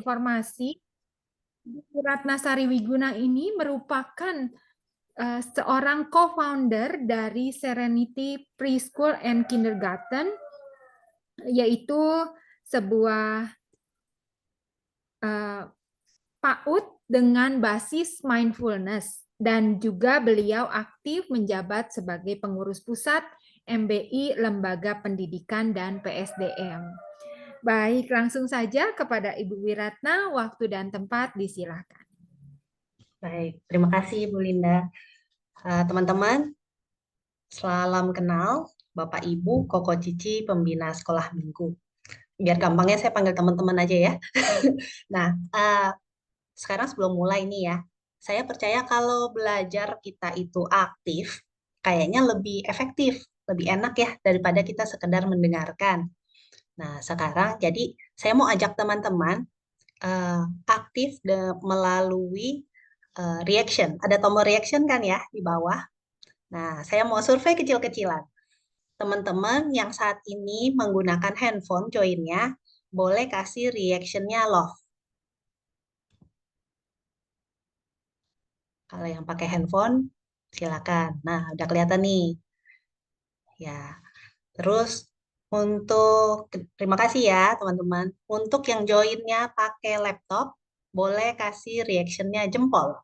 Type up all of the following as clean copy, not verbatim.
informasi, Ratna Sariwiguna ini merupakan seorang co-founder dari Serenity Preschool and Kindergarten, yaitu sebuah PAUD dengan basis mindfulness, dan juga beliau aktif menjabat sebagai pengurus pusat MBI Lembaga Pendidikan dan PSDM. Baik, langsung saja kepada Ibu Wiratna, waktu dan tempat disilakan. Baik, terima kasih Bu Linda. Teman-teman, salam kenal Bapak Ibu Koko Cici Pembina Sekolah Minggu. Biar gampangnya saya panggil teman-teman aja ya. Nah, sekarang sebelum mulai nih ya, saya percaya kalau belajar kita itu aktif, kayaknya lebih efektif, lebih enak ya daripada kita sekedar mendengarkan. Nah, sekarang jadi saya mau ajak teman-teman aktif melalui reaction. Ada tombol reaction kan ya di bawah. Nah, saya mau survei kecil-kecilan. Teman-teman yang saat ini menggunakan handphone joinnya, boleh kasih reactionnya love. Kalau yang pakai handphone, silakan. Nah, udah kelihatan nih. Ya, terus terima kasih ya teman-teman. Untuk yang joinnya pakai laptop, boleh kasih reactionnya jempol.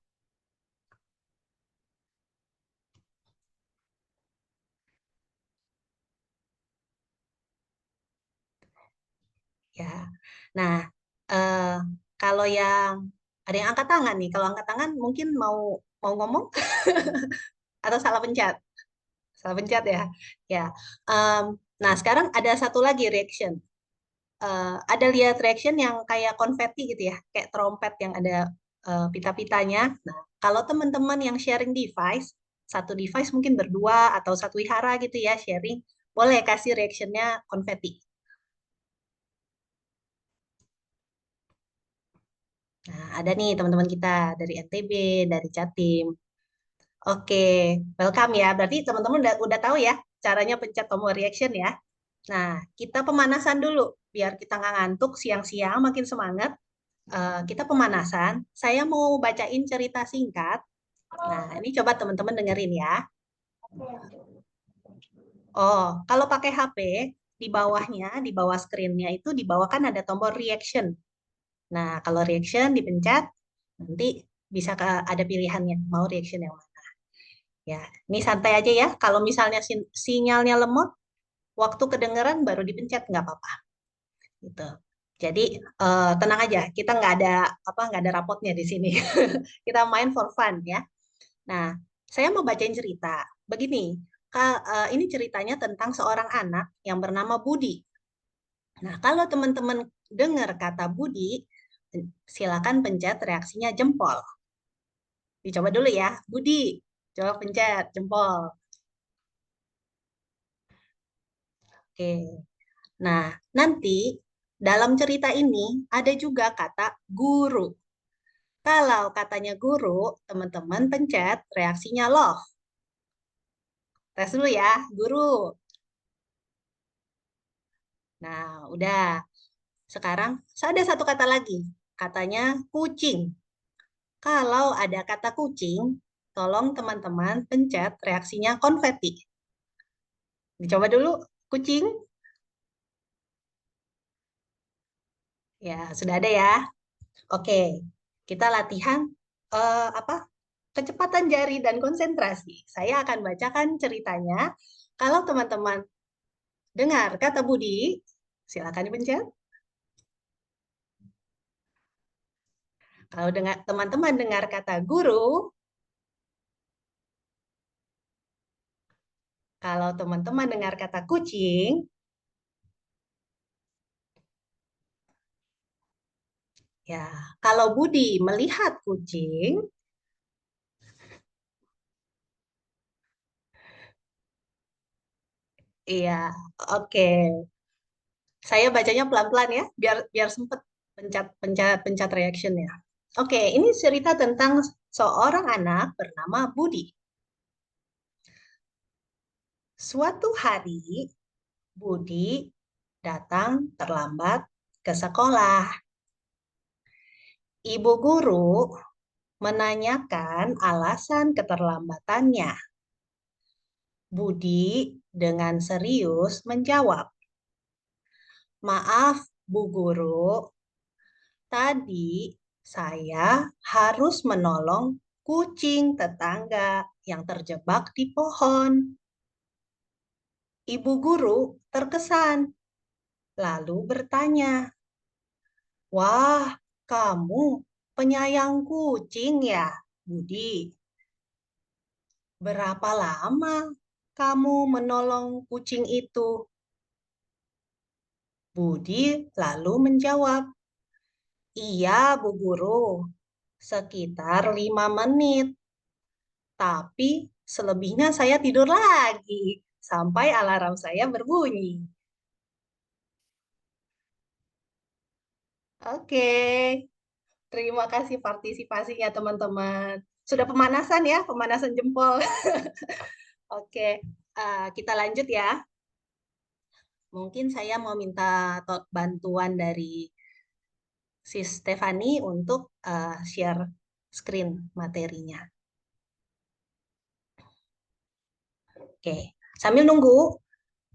Ya, nah eh, kalau yang ada yang angkat tangan nih, kalau angkat tangan mungkin mau mau ngomong atau salah pencet, salah pencet ya. Ya, em, nah sekarang ada satu lagi reaction. Ada lihat reaction yang kayak konfeti gitu ya, kayak trompet yang ada pita-pitanya. Nah, kalau teman-teman yang sharing device, satu device mungkin berdua atau satu wihara gitu ya sharing, boleh kasih reactionnya konfeti. Nah, ada nih teman-teman kita dari NTB, dari Jatim. Oke, welcome ya. Berarti teman-teman udah tahu ya caranya pencet tombol reaction ya. Nah, kita pemanasan dulu biar kita nggak ngantuk siang-siang makin semangat. Kita pemanasan. Saya mau bacain cerita singkat. Nah, ini coba teman-teman dengerin ya. Oh, kalau pakai HP, di bawahnya, di bawah screen-nya itu di bawah kan ada tombol reaction. Nah, kalau reaction dipencet, nanti bisa ada pilihannya, mau reaction yang mana. Ya, ini santai aja ya. Kalau misalnya sinyalnya lemot, waktu kedengeran baru dipencet nggak apa-apa. Gitu. Jadi tenang aja, kita nggak ada rapotnya di sini. Kita main for fun ya. Nah, saya mau bacain cerita. Begini, ini ceritanya tentang seorang anak yang bernama Budi. Nah, kalau teman-teman dengar kata Budi, silakan pencet reaksinya jempol. Dicoba dulu ya, Budi. Coba pencet jempol. Oke. Nah, nanti dalam cerita ini ada juga kata guru. Kalau katanya guru, teman-teman pencet reaksinya love. Tes dulu ya, guru. Nah, udah. Sekarang ada satu kata lagi. Katanya kucing. Kalau ada kata kucing, tolong teman-teman pencet reaksinya konfeti. Dicoba dulu, kucing. Ya, sudah ada ya. Oke, kita latihan apa? Kecepatan jari dan konsentrasi. Saya akan bacakan ceritanya. Kalau teman-teman dengar kata Budi, silakan dipencet. Kalau teman-teman dengar kata guru, kalau teman-teman dengar kata kucing, ya, kalau Budi melihat kucing, iya, oke. Saya bacanya pelan-pelan ya, biar biar sempet pencet reaction ya. Oke, ini cerita tentang seorang anak bernama Budi. Suatu hari, Budi datang terlambat ke sekolah. Ibu guru menanyakan alasan keterlambatannya. Budi dengan serius menjawab, "Maaf, Bu Guru, tadi saya harus menolong kucing tetangga yang terjebak di pohon." Ibu guru terkesan, lalu bertanya, "Wah, kamu penyayang kucing ya, Budi? Berapa lama kamu menolong kucing itu?" Budi lalu menjawab, "Iya, Bu Guru, sekitar 5 menit. Tapi selebihnya saya tidur lagi sampai alarm saya berbunyi." Oke, terima kasih partisipasinya teman-teman. Sudah pemanasan ya, pemanasan jempol. Oke, kita lanjut ya. Mungkin saya mau minta bantuan dari si Stefani untuk share screen materinya. Oke, sambil nunggu,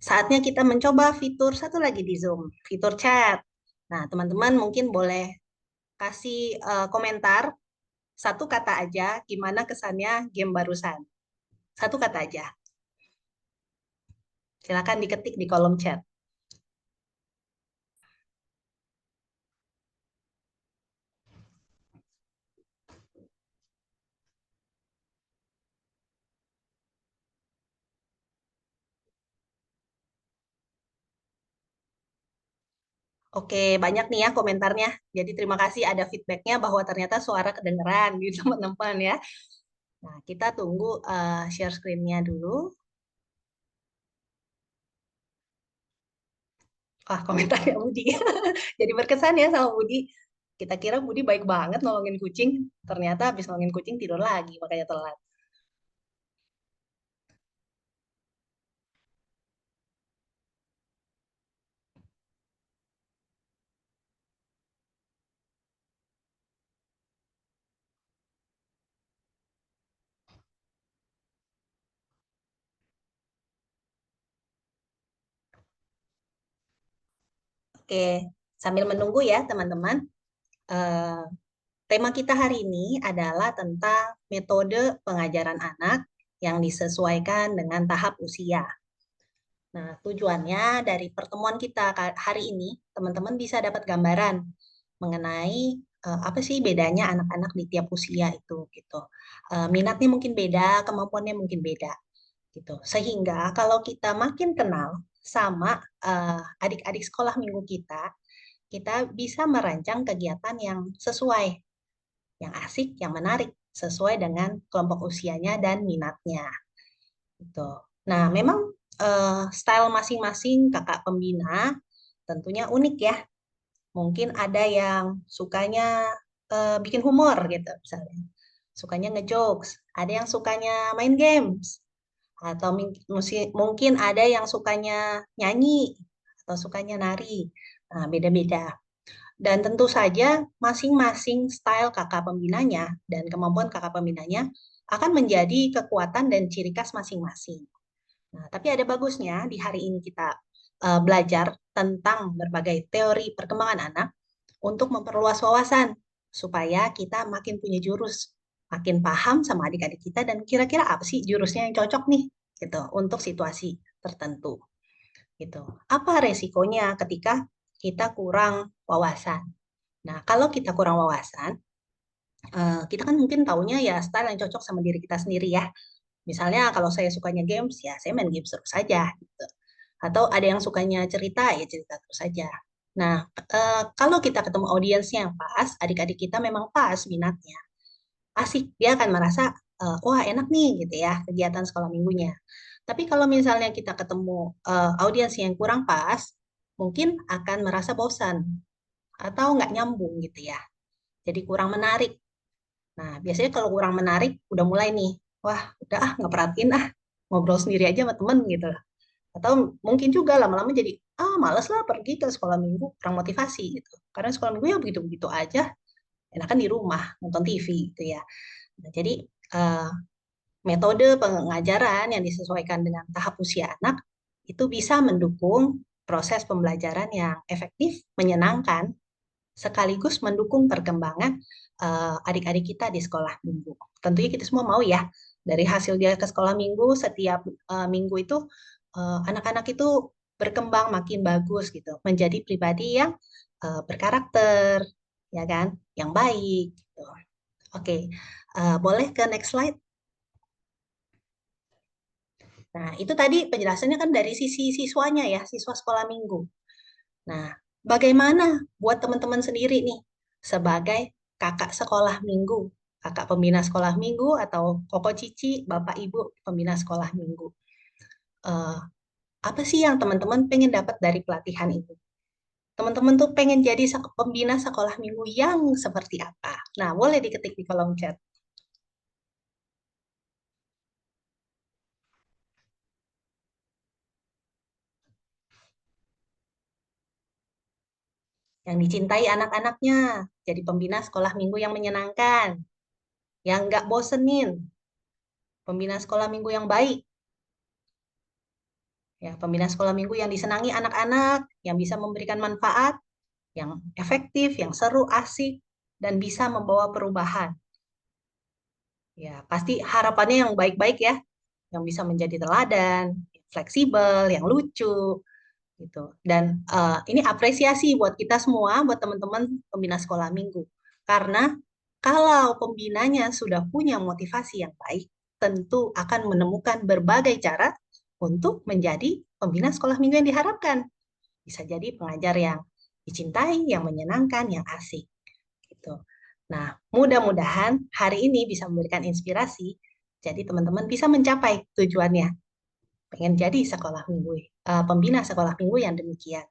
saatnya kita mencoba fitur satu lagi di Zoom, fitur chat. Nah, teman-teman mungkin boleh kasih komentar satu kata aja gimana kesannya game barusan. Satu kata aja. Silakan diketik di kolom chat. Oke, banyak nih ya komentarnya. Jadi terima kasih ada feedbacknya bahwa ternyata suara kedengeran gitu teman-teman ya. Nah, kita tunggu share screen-nya dulu. Wah, komentarnya Budi. Jadi berkesan ya sama Budi. Kita kira Budi baik banget nolongin kucing. Ternyata habis nolongin kucing tidur lagi, makanya telat. Oke, sambil menunggu ya teman-teman. Eh, Tema kita hari ini adalah tentang metode pengajaran anak yang disesuaikan dengan tahap usia. Nah, tujuannya dari pertemuan kita hari ini, teman-teman bisa dapat gambaran mengenai apa sih bedanya anak-anak di tiap usia itu gitu. Minatnya mungkin beda, kemampuannya mungkin beda gitu. Sehingga kalau kita makin kenal sama adik-adik sekolah minggu kita, kita bisa merancang kegiatan yang sesuai, yang asik, yang menarik, sesuai dengan kelompok usianya dan minatnya. Gitu. Nah, memang style masing-masing kakak pembina tentunya unik ya. Mungkin ada yang sukanya bikin humor gitu misalnya. Sukanya ngejokes, ada yang sukanya main games, atau mungkin ada yang sukanya nyanyi atau sukanya nari. Nah, beda-beda. Dan tentu saja masing-masing style kakak pembinanya dan kemampuan kakak pembinanya akan menjadi kekuatan dan ciri khas masing-masing. Nah, tapi ada bagusnya di hari ini kita belajar tentang berbagai teori perkembangan anak untuk memperluas wawasan supaya kita makin punya jurus, makin paham sama adik-adik kita dan kira-kira apa sih jurusnya yang cocok nih gitu untuk situasi tertentu gitu. Apa resikonya ketika kita kurang wawasan? Nah, kalau kita kurang wawasan, kita kan mungkin taunya ya style yang cocok sama diri kita sendiri ya. Misalnya kalau saya sukanya games, ya saya main games terus saja gitu. Atau ada yang sukanya cerita, ya cerita terus saja. Nah, kalau kita ketemu audiensnya yang pas, adik-adik kita memang pas minatnya, asik, dia akan merasa, wah enak nih gitu ya kegiatan sekolah minggunya. Tapi kalau misalnya kita ketemu audiens yang kurang pas, mungkin akan merasa bosan atau nggak nyambung gitu ya. Jadi kurang menarik. Nah, biasanya kalau kurang menarik, udah mulai nih, wah udah nggak perhatiin ngobrol sendiri aja sama temen gitu. Atau mungkin juga lama-lama jadi, males lah pergi ke sekolah minggu, kurang motivasi gitu. Karena sekolah minggu ya begitu-begitu aja. enakan di rumah nonton TV gitu ya. Nah, jadi metode pengajaran yang disesuaikan dengan tahap usia anak itu bisa mendukung proses pembelajaran yang efektif, menyenangkan, sekaligus mendukung perkembangan adik-adik kita di sekolah minggu. Tentunya kita semua mau ya, dari hasil dia ke sekolah minggu, setiap minggu itu anak-anak itu berkembang makin bagus gitu, menjadi pribadi yang berkarakter, ya kan, yang baik. Gitu. Oke, boleh ke next slide. Nah, itu tadi penjelasannya kan dari sisi siswanya ya, siswa sekolah minggu. Nah, bagaimana buat teman-teman sendiri nih sebagai kakak sekolah minggu, kakak pembina sekolah minggu atau koko cici, bapak ibu pembina sekolah minggu? Eh, apa sih yang teman-teman pengen dapat dari pelatihan itu? Teman-teman tuh pengen jadi pembina sekolah minggu yang seperti apa? Nah, boleh diketik di kolom chat. Yang dicintai anak-anaknya, jadi pembina sekolah minggu yang menyenangkan, yang nggak bosenin, pembina sekolah minggu yang baik, ya, pembina sekolah minggu yang disenangi anak-anak, yang bisa memberikan manfaat, yang efektif, yang seru, asik, dan bisa membawa perubahan. Ya, pasti harapannya yang baik-baik ya, yang bisa menjadi teladan, fleksibel, yang lucu, gitu. Dan ini apresiasi buat kita semua, buat teman-teman pembina sekolah minggu. Karena kalau pembinanya sudah punya motivasi yang baik, tentu akan menemukan berbagai cara untuk menjadi pembina sekolah minggu yang diharapkan. Bisa jadi pengajar yang dicintai, yang menyenangkan, yang asik. Gitu. Nah, mudah-mudahan hari ini bisa memberikan inspirasi, jadi teman-teman bisa mencapai tujuannya, pengen jadi sekolah minggu, pembina sekolah minggu yang demikian.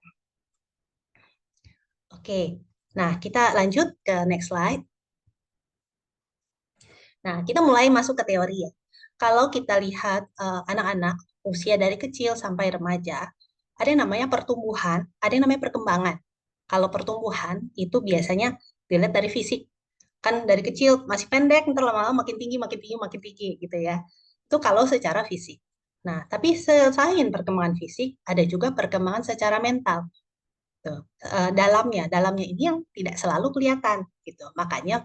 Oke, nah kita lanjut ke next slide. Nah, kita mulai masuk ke teori ya. Kalau kita lihat anak-anak usia dari kecil sampai remaja, ada yang namanya pertumbuhan, ada yang namanya perkembangan. Kalau pertumbuhan itu biasanya dilihat dari fisik. Kan dari kecil masih pendek, ntar lama-lama makin tinggi, makin tinggi, makin tinggi gitu ya. Itu kalau secara fisik. Nah, tapi selain perkembangan fisik, ada juga perkembangan secara mental. Tuh, dalamnya ini yang tidak selalu kelihatan gitu. Makanya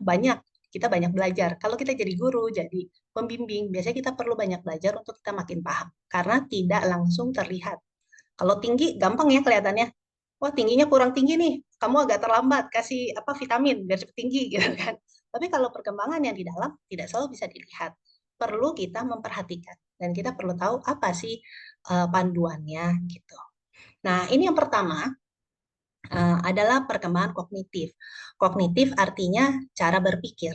kita banyak belajar. Kalau kita jadi guru, jadi pembimbing, biasanya kita perlu banyak belajar untuk kita makin paham karena tidak langsung terlihat. Kalau tinggi gampang ya kelihatannya. Wah, tingginya kurang tinggi nih. Kamu agak terlambat kasih apa vitamin biar cepet tinggi gitu kan. Tapi kalau perkembangan yang di dalam tidak selalu bisa dilihat. Perlu kita memperhatikan dan kita perlu tahu apa sih panduannya gitu. Nah, ini yang pertama adalah perkembangan kognitif. Kognitif artinya cara berpikir.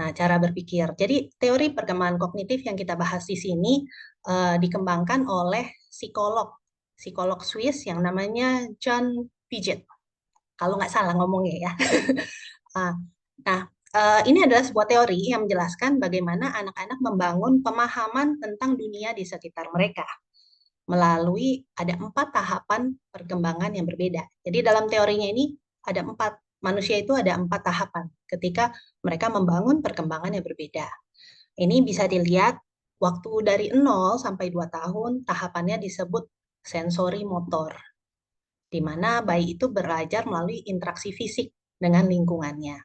Nah, cara berpikir. Jadi, teori perkembangan kognitif yang kita bahas di sini dikembangkan oleh psikolog Swiss yang namanya John Piaget. Kalau nggak salah ngomongnya ya. Nah, ini adalah sebuah teori yang menjelaskan bagaimana anak-anak membangun pemahaman tentang dunia di sekitar mereka melalui ada 4 tahapan perkembangan yang berbeda. Jadi dalam teorinya ini ada 4, manusia itu ada 4 tahapan ketika mereka membangun perkembangan yang berbeda. Ini bisa dilihat waktu dari 0 sampai 2 tahun tahapannya disebut sensori motor, di mana bayi itu belajar melalui interaksi fisik dengan lingkungannya.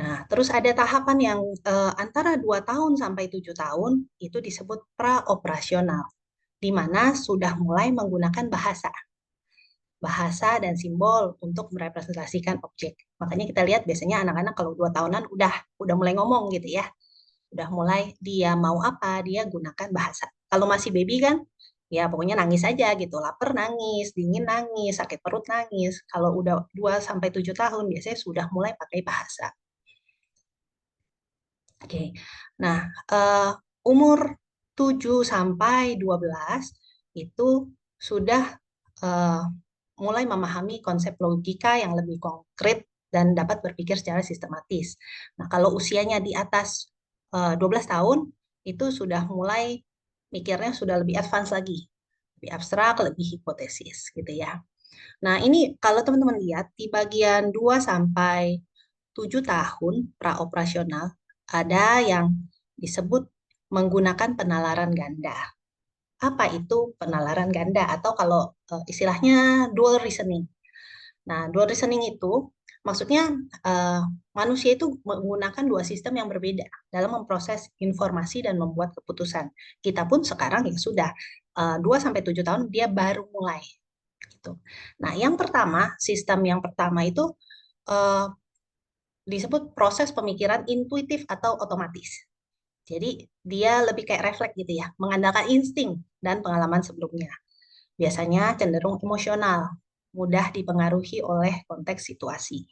Nah, terus ada tahapan yang antara 2 tahun sampai 7 tahun itu disebut praoperasional, di mana sudah mulai menggunakan bahasa dan simbol untuk merepresentasikan objek. Makanya kita lihat biasanya anak-anak kalau 2 tahunan udah mulai ngomong gitu ya. Udah mulai dia mau apa, dia gunakan bahasa. Kalau masih baby kan, ya pokoknya nangis aja gitu. Lapar nangis, dingin nangis, sakit perut nangis. Kalau udah 2 sampai 7 tahun biasanya sudah mulai pakai bahasa. Oke. Nah, umur 7 sampai 12 itu sudah uh, mulai memahami konsep logika yang lebih konkret dan dapat berpikir secara sistematis. Nah, kalau usianya di atas 12 tahun itu sudah mulai mikirnya sudah lebih advance lagi, lebih abstrak, lebih hipotesis gitu ya. Nah, ini kalau teman-teman lihat di bagian 2 sampai 7 tahun praoperasional, ada yang disebut menggunakan penalaran ganda. Apa itu penalaran ganda? Atau kalau istilahnya dual reasoning. Nah, dual reasoning itu maksudnya eh, manusia itu menggunakan dua sistem yang berbeda dalam memproses informasi dan membuat keputusan. Kita pun sekarang ya sudah 2 sampai 7 tahun dia baru mulai gitu. Nah, sistem yang pertama itu eh, disebut proses pemikiran intuitif atau otomatis. Jadi dia lebih kayak refleks gitu ya, mengandalkan insting dan pengalaman sebelumnya. Biasanya cenderung emosional, mudah dipengaruhi oleh konteks situasi.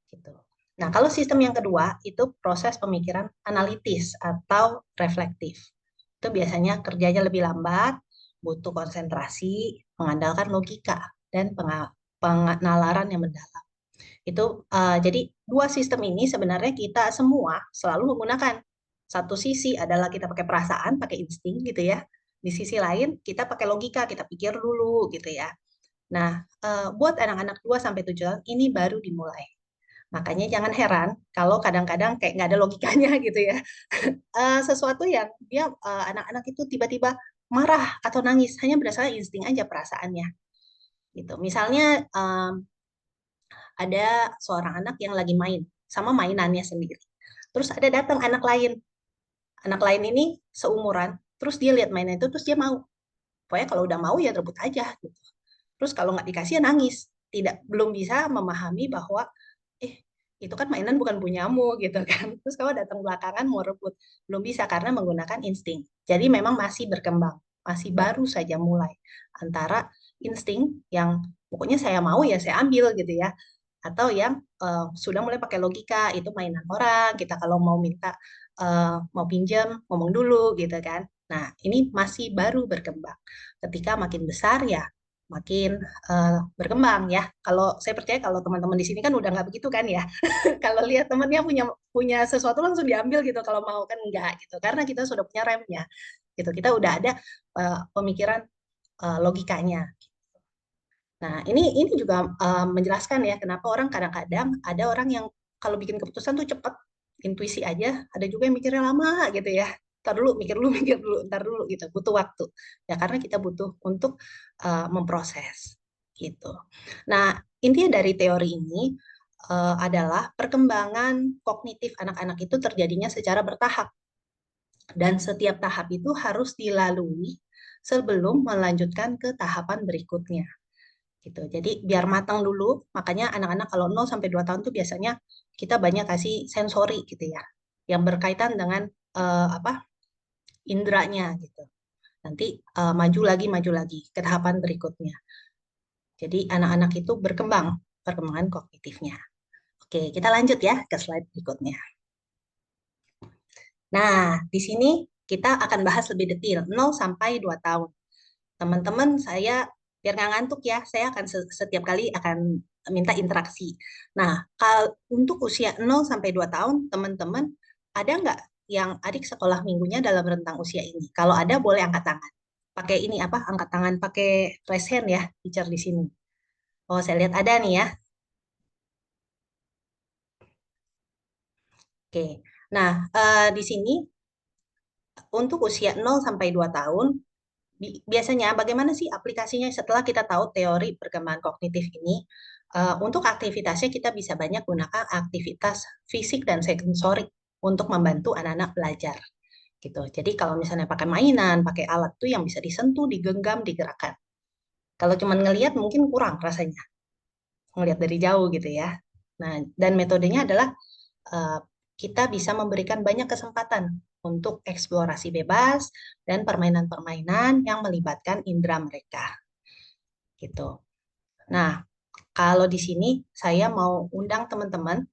Gitu. Nah, kalau sistem yang kedua itu proses pemikiran analitis atau reflektif. Itu biasanya kerjanya lebih lambat, butuh konsentrasi, mengandalkan logika dan pengenalaran yang mendalam. Itu jadi dua sistem ini sebenarnya kita semua selalu menggunakan. Satu sisi adalah kita pakai perasaan, pakai insting gitu ya. Di sisi lain kita pakai logika, kita pikir dulu gitu ya. Nah, buat anak-anak 2 sampai 7 tahun ini baru dimulai. Makanya jangan heran kalau kadang-kadang kayak nggak ada logikanya gitu ya. Sesuatu yang dia anak-anak itu tiba-tiba marah atau nangis hanya berdasarkan insting aja perasaannya gitu. Misalnya ada seorang anak yang lagi main sama mainannya sendiri. Terus ada datang anak lain. Anak lain ini seumuran, terus dia lihat mainan itu terus dia mau. Pokoknya kalau udah mau ya rebut aja gitu. Terus kalau nggak dikasih ya nangis. Belum bisa memahami bahwa itu kan mainan bukan punyamu gitu kan. Terus kalau datang belakangan mau rebut, belum bisa karena menggunakan insting. Jadi memang masih berkembang, masih baru saja mulai antara insting yang pokoknya saya mau ya saya ambil gitu ya, atau yang sudah mulai pakai logika itu mainan orang. Kita kalau mau minta mau pinjam ngomong dulu gitu kan. Nah ini masih baru berkembang. Ketika makin besar ya makin berkembang ya. Kalau saya percaya kalau teman-teman di sini kan udah nggak begitu kan ya. Kalau lihat temennya punya punya sesuatu langsung diambil gitu. Kalau mau kan enggak gitu. Karena kita sudah punya remnya gitu. Kita udah ada pemikiran logikanya. Nah, ini juga menjelaskan ya kenapa orang kadang-kadang ada orang yang kalau bikin keputusan tuh cepat, intuisi aja, ada juga yang mikirnya lama gitu ya. Ntar dulu, mikir dulu, ntar dulu gitu, butuh waktu. Ya karena kita butuh untuk memproses gitu. Nah, intinya dari teori ini adalah perkembangan kognitif anak-anak itu terjadinya secara bertahap dan setiap tahap itu harus dilalui sebelum melanjutkan ke tahapan berikutnya gitu. Jadi biar matang dulu, makanya anak-anak kalau 0 sampai 2 tahun tuh biasanya kita banyak kasih sensori gitu ya, yang berkaitan dengan apa? Indranya gitu. Nanti maju lagi ke tahapan berikutnya. Jadi anak-anak itu berkembang perkembangan kognitifnya. Oke, kita lanjut ya ke slide berikutnya. Nah, di sini kita akan bahas lebih detail 0 sampai 2 tahun. Teman-teman, saya biar nggak ngantuk ya, saya akan setiap kali akan minta interaksi. Nah, untuk usia 0 sampai 2 tahun, teman-teman, ada nggak yang adik sekolah minggunya dalam rentang usia ini? Kalau ada, boleh angkat tangan. Pakai ini apa? Angkat tangan pakai raise hand ya, teacher di sini. Oh, saya lihat ada nih ya. Oke. Nah, di sini untuk usia 0 sampai 2 tahun, biasanya bagaimana sih aplikasinya setelah kita tahu teori perkembangan kognitif ini? Untuk aktivitasnya kita bisa banyak gunakan aktivitas fisik dan sensorik untuk membantu anak-anak belajar. Gitu. Jadi kalau misalnya pakai mainan, pakai alat tuh yang bisa disentuh, digenggam, digerakkan. Kalau cuma ngelihat mungkin kurang rasanya, ngelihat dari jauh gitu ya. Nah, dan metodenya adalah eh, kita bisa memberikan banyak kesempatan untuk eksplorasi bebas dan permainan-permainan yang melibatkan indera mereka. Gitu. Nah, kalau di sini saya mau undang teman-teman,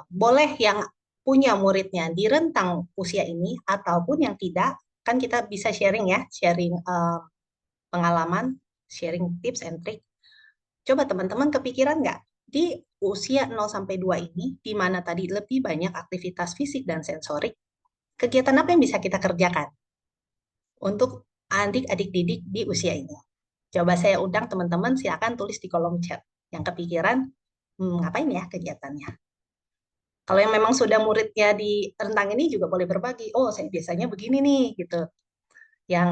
boleh yang punya muridnya di rentang usia ini ataupun yang tidak, kan kita bisa sharing ya, sharing pengalaman, sharing tips and trick. Coba teman-teman kepikiran nggak di usia 0 sampai 2 ini, di mana tadi lebih banyak aktivitas fisik dan sensorik, kegiatan apa yang bisa kita kerjakan untuk adik-adik didik di usia ini? Coba saya undang teman-teman, silakan tulis di kolom chat. Yang kepikiran, ngapain ya kegiatannya? Kalau yang memang sudah muridnya di rentang ini juga boleh berbagi. Oh, saya biasanya begini nih, gitu. Yang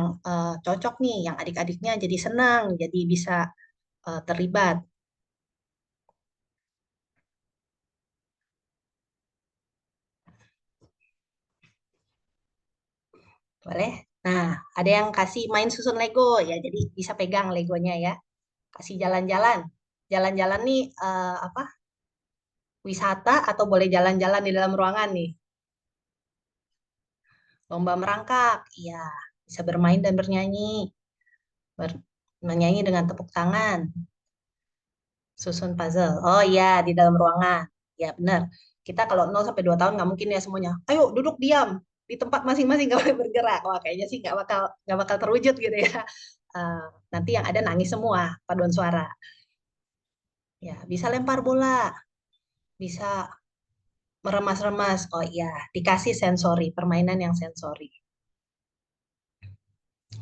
cocok nih, yang adik-adiknya jadi senang, jadi bisa terlibat. Boleh? Nah, ada yang kasih main susun Lego ya, jadi bisa pegang Legonya ya. Kasih jalan-jalan. Jalan-jalan nih apa? Wisata atau boleh jalan-jalan di dalam ruangan nih. Lomba merangkak, iya. Bisa bermain dan bernyanyi. Ber- Menyanyi dengan tepuk tangan. Susun puzzle. Oh iya, di dalam ruangan. Ya benar. Kita kalau 0 sampai 2 tahun nggak mungkin ya semuanya. Ayo duduk diam di tempat masing-masing nggak boleh bergerak. Wah kayaknya sih nggak bakal terwujud gitu ya. Eh, Nanti yang ada nangis semua paduan suara. Ya bisa lempar bola, bisa meremas-remas. Oh iya, dikasih sensori, permainan yang sensori.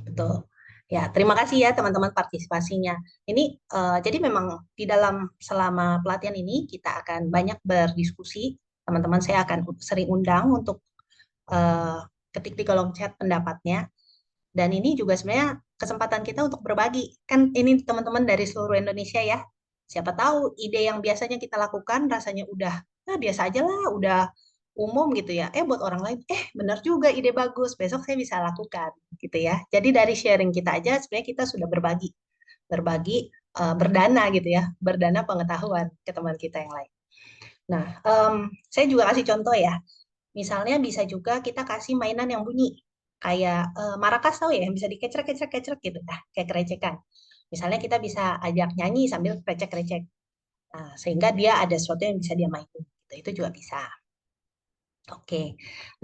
Betul. Ya, terima kasih ya teman-teman partisipasinya. Ini jadi memang di dalam selama pelatihan ini kita akan banyak berdiskusi. Teman-teman saya akan sering undang untuk eh, ketik di kolom chat pendapatnya. Dan ini juga sebenarnya kesempatan kita untuk berbagi. Kan ini teman-teman dari seluruh Indonesia ya. Siapa tahu ide yang biasanya kita lakukan rasanya udah biasa aja lah, udah umum gitu ya. Buat orang lain, benar juga ide bagus. Besok saya bisa lakukan gitu ya. Jadi dari sharing kita aja sebenarnya kita sudah berbagi, berbagi berdana gitu ya, berdana pengetahuan ke teman kita yang lain. Nah, saya juga kasih contoh ya. Misalnya bisa juga kita kasih mainan yang bunyi kayak marakas tahu ya yang bisa dikecrek-kecrek-kecrek gitu nah, kayak kerecekan. Misalnya kita bisa ajak nyanyi sambil krecek-krecek. Nah, sehingga dia ada sesuatu yang bisa dia mainin. Gitu. Itu juga bisa. Oke.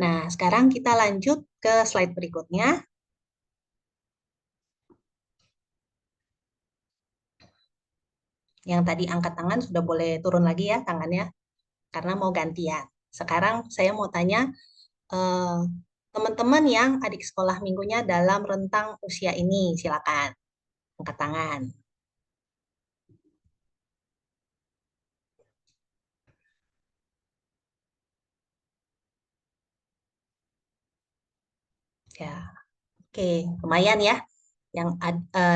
Nah, sekarang kita lanjut ke slide berikutnya. Yang tadi angkat tangan sudah boleh turun lagi ya tangannya karena mau gantian. Sekarang saya mau tanya eh, teman-teman yang adik sekolah minggunya dalam rentang usia ini, silakan angkat tangan. Ya, oke, lumayan ya. Yang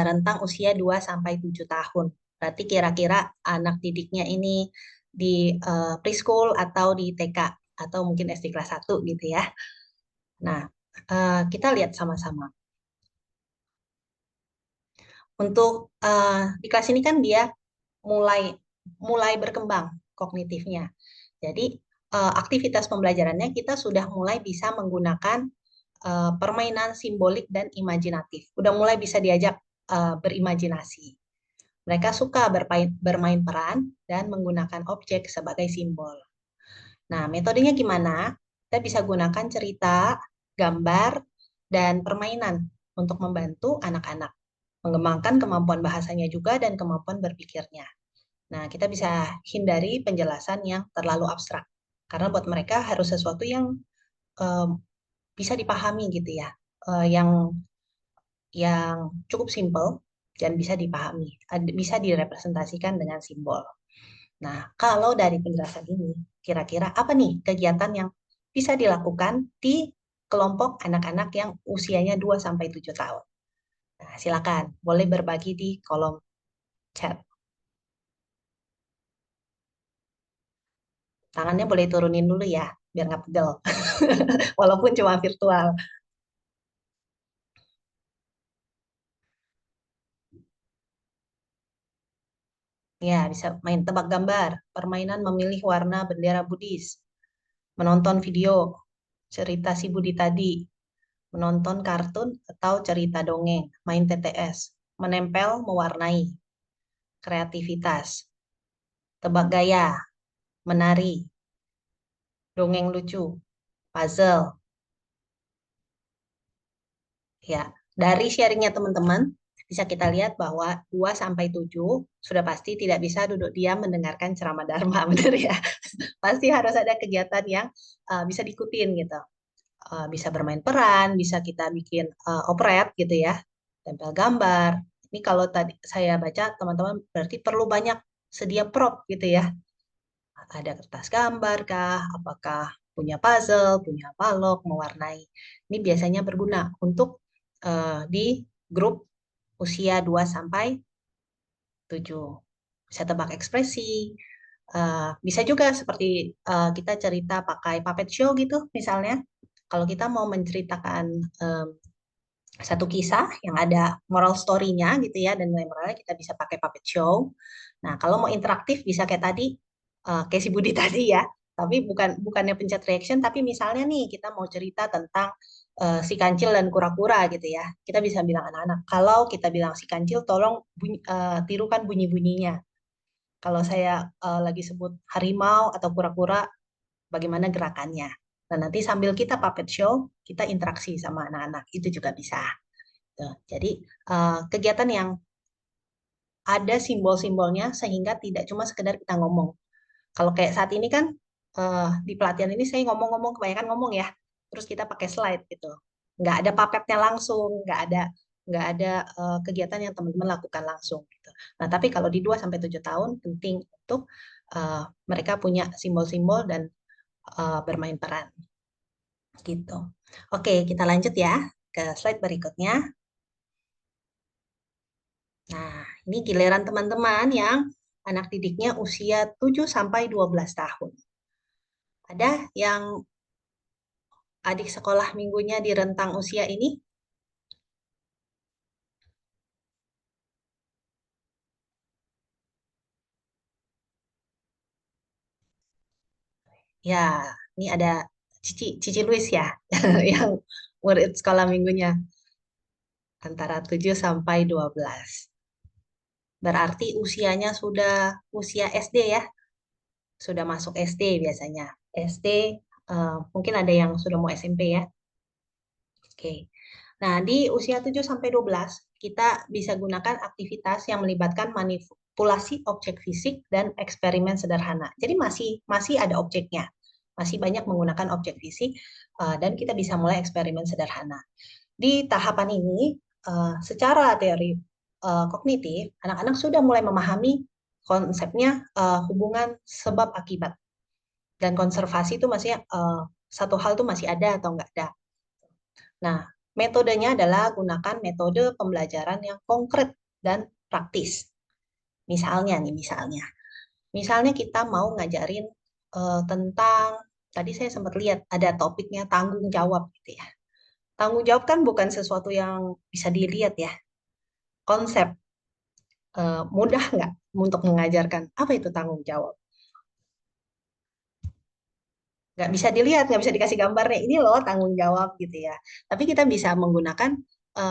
rentang usia 2 sampai 7 tahun. Berarti kira-kira anak didiknya ini di preschool atau di TK atau mungkin SD kelas 1 gitu ya. Nah, kita lihat sama-sama. Untuk di kelas ini kan dia mulai mulai berkembang kognitifnya. Jadi aktivitas pembelajarannya kita sudah mulai bisa menggunakan permainan simbolik dan imajinatif. Udah mulai bisa diajak berimajinasi. Mereka suka bermain peran dan menggunakan objek sebagai simbol. Nah, metodenya gimana? Kita bisa gunakan cerita, gambar, dan permainan untuk membantu anak-anak mengembangkan kemampuan bahasanya juga dan kemampuan berpikirnya. Nah, kita bisa hindari penjelasan yang terlalu abstrak. Karena buat mereka harus sesuatu yang eh, bisa dipahami gitu ya. Yang cukup simpel dan bisa dipahami, bisa direpresentasikan dengan simbol. Nah, kalau dari penjelasan ini, kira-kira apa nih kegiatan yang bisa dilakukan di kelompok anak-anak yang usianya 2 sampai 7 tahun? Nah, silakan, boleh berbagi di kolom chat. Tangannya boleh turunin dulu ya, biar nggak pegel. Walaupun cuma virtual. Ya, bisa main tebak gambar, permainan memilih warna bendera Buddhis, menonton video, cerita si Budi tadi, menonton kartun atau cerita dongeng, main TTS, menempel, mewarnai, kreativitas, tebak gaya, menari, dongeng lucu, puzzle. Ya, dari sharingnya teman-teman, bisa kita lihat bahwa 2 sampai 7 sudah pasti tidak bisa duduk diam mendengarkan ceramah Dharma, benar ya? Pasti harus ada kegiatan yang bisa diikutin gitu. Bisa bermain peran, bisa kita bikin operet gitu ya, tempel gambar. Ini kalau tadi saya baca teman-teman berarti perlu banyak sedia prop gitu ya, Ada kertas gambar kah? Apakah punya puzzle, punya balok, mewarnai. Ini biasanya berguna untuk di grup usia 2 sampai 7. Bisa tebak ekspresi. Bisa juga seperti kita cerita pakai puppet show gitu misalnya. Kalau kita mau menceritakan satu kisah yang ada moral story-nya gitu ya dan nilai moralnya kita bisa pakai puppet show. Nah, kalau mau interaktif bisa kayak tadi kayak si Budi tadi ya. Tapi bukannya pencet reaction tapi misalnya nih kita mau cerita tentang si kancil dan kura-kura gitu ya. Kita bisa bilang anak-anak, kalau kita bilang si kancil tolong tirukan bunyi-bunyinya. Kalau saya lagi sebut harimau atau kura-kura bagaimana gerakannya. Nah, nanti sambil kita puppet show, kita interaksi sama anak-anak. Itu juga bisa. Tuh. Jadi kegiatan yang ada simbol-simbolnya sehingga tidak cuma sekedar kita ngomong. Kalau kayak saat ini kan di pelatihan ini saya ngomong-ngomong kebanyakan ngomong ya, terus kita pakai slide gitu, nggak ada puppetnya langsung, nggak ada kegiatan yang teman-teman lakukan langsung gitu. Nah tapi kalau di 2 sampai 7 tahun penting untuk mereka punya simbol-simbol dan bermain peran gitu. Oke kita lanjut ya ke slide berikutnya. Nah, ini giliran teman-teman yang anak didiknya usia 7 sampai 12 tahun. Ada yang adik sekolah minggunya di rentang usia ini? Ya, ini ada Cici Luis ya, yang murid sekolah minggunya antara 7 sampai 12. Berarti usianya sudah usia SD ya, sudah masuk SD biasanya. SD, mungkin ada yang sudah mau SMP ya. Oke. Nah, di usia 7 sampai 12 kita bisa gunakan aktivitas yang melibatkan manipulasi objek fisik dan eksperimen sederhana. Jadi masih masih ada objeknya. Masih banyak menggunakan objek fisik dan kita bisa mulai eksperimen sederhana. Di tahapan ini secara teori kognitif, anak-anak sudah mulai memahami konsepnya hubungan sebab akibat. Dan konservasi itu masih satu hal itu masih ada atau enggak ada. Nah, metodenya adalah gunakan metode pembelajaran yang konkret dan praktis. Misalnya nih, misalnya kita mau ngajarin tentang tadi saya sempat lihat ada topiknya tanggung jawab gitu ya. Tanggung jawab kan bukan sesuatu yang bisa dilihat ya. Konsep mudah nggak untuk mengajarkan apa itu tanggung jawab? Nggak bisa dilihat, nggak bisa dikasih gambarnya. Ini loh tanggung jawab gitu ya. Tapi kita bisa menggunakan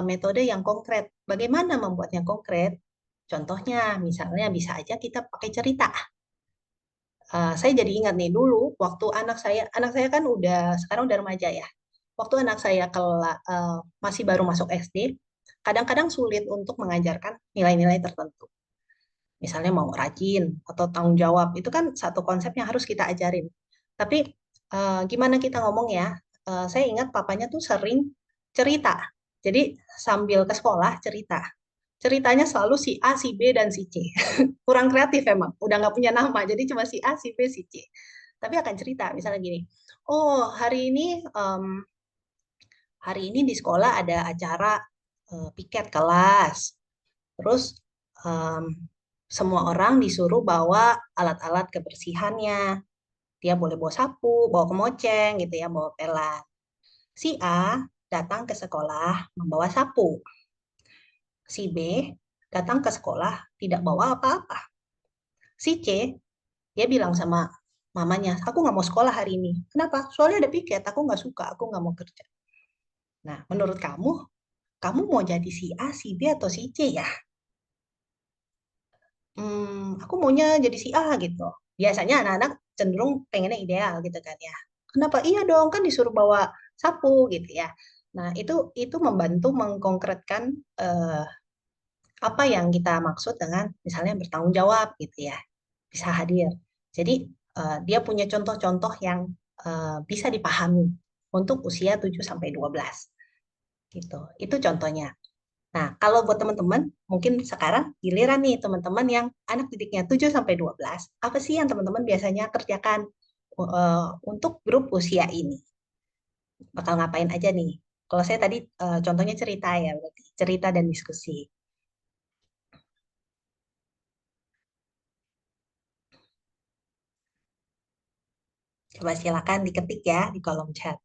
metode yang konkret. Bagaimana membuatnya konkret? Contohnya, misalnya bisa aja kita pakai cerita. Saya jadi ingat nih dulu, waktu anak saya kan sekarang udah remaja ya. Waktu anak saya masih baru masuk SD, kadang-kadang sulit untuk mengajarkan nilai-nilai tertentu. Misalnya mau rajin atau tanggung jawab, itu kan satu konsep yang harus kita ajarin. Tapi gimana kita ngomong ya? Saya ingat papanya tuh sering cerita. Jadi sambil ke sekolah cerita. Ceritanya selalu si A, si B, dan si C. Kurang kreatif emang. Udah nggak punya nama, jadi cuma si A, si B, si C. Tapi akan cerita, misalnya gini. Oh, hari ini di sekolah ada acara piket kelas. Terus em, semua orang disuruh bawa alat-alat kebersihannya. Dia boleh bawa sapu, bawa kemoceng gitu ya, bawa pelan. Si A datang ke sekolah membawa sapu. Si B datang ke sekolah tidak bawa apa-apa. Si C, dia bilang sama mamanya, aku nggak mau sekolah hari ini. Kenapa? Soalnya ada piket, aku nggak suka, aku nggak mau kerja. Nah, menurut kamu mau jadi si A, si B, atau si C ya? Aku maunya jadi si A gitu. Biasanya anak-anak cenderung pengennya ideal gitu kan ya. Kenapa? Iya dong, kan disuruh bawa sapu gitu ya. Nah, itu membantu mengkonkretkan eh, apa yang kita maksud dengan misalnya bertanggung jawab gitu ya. Bisa hadir. Jadi dia punya contoh-contoh yang bisa dipahami untuk usia 7 sampai 12 gitu. Itu contohnya. Nah, kalau buat teman-teman, mungkin sekarang giliran nih teman-teman yang anak didiknya 7 sampai 12. Apa sih yang teman-teman biasanya kerjakan untuk grup usia ini? Bakal ngapain aja nih? Kalau saya tadi contohnya cerita ya, berarti cerita dan diskusi. Coba silakan diketik ya di kolom chat.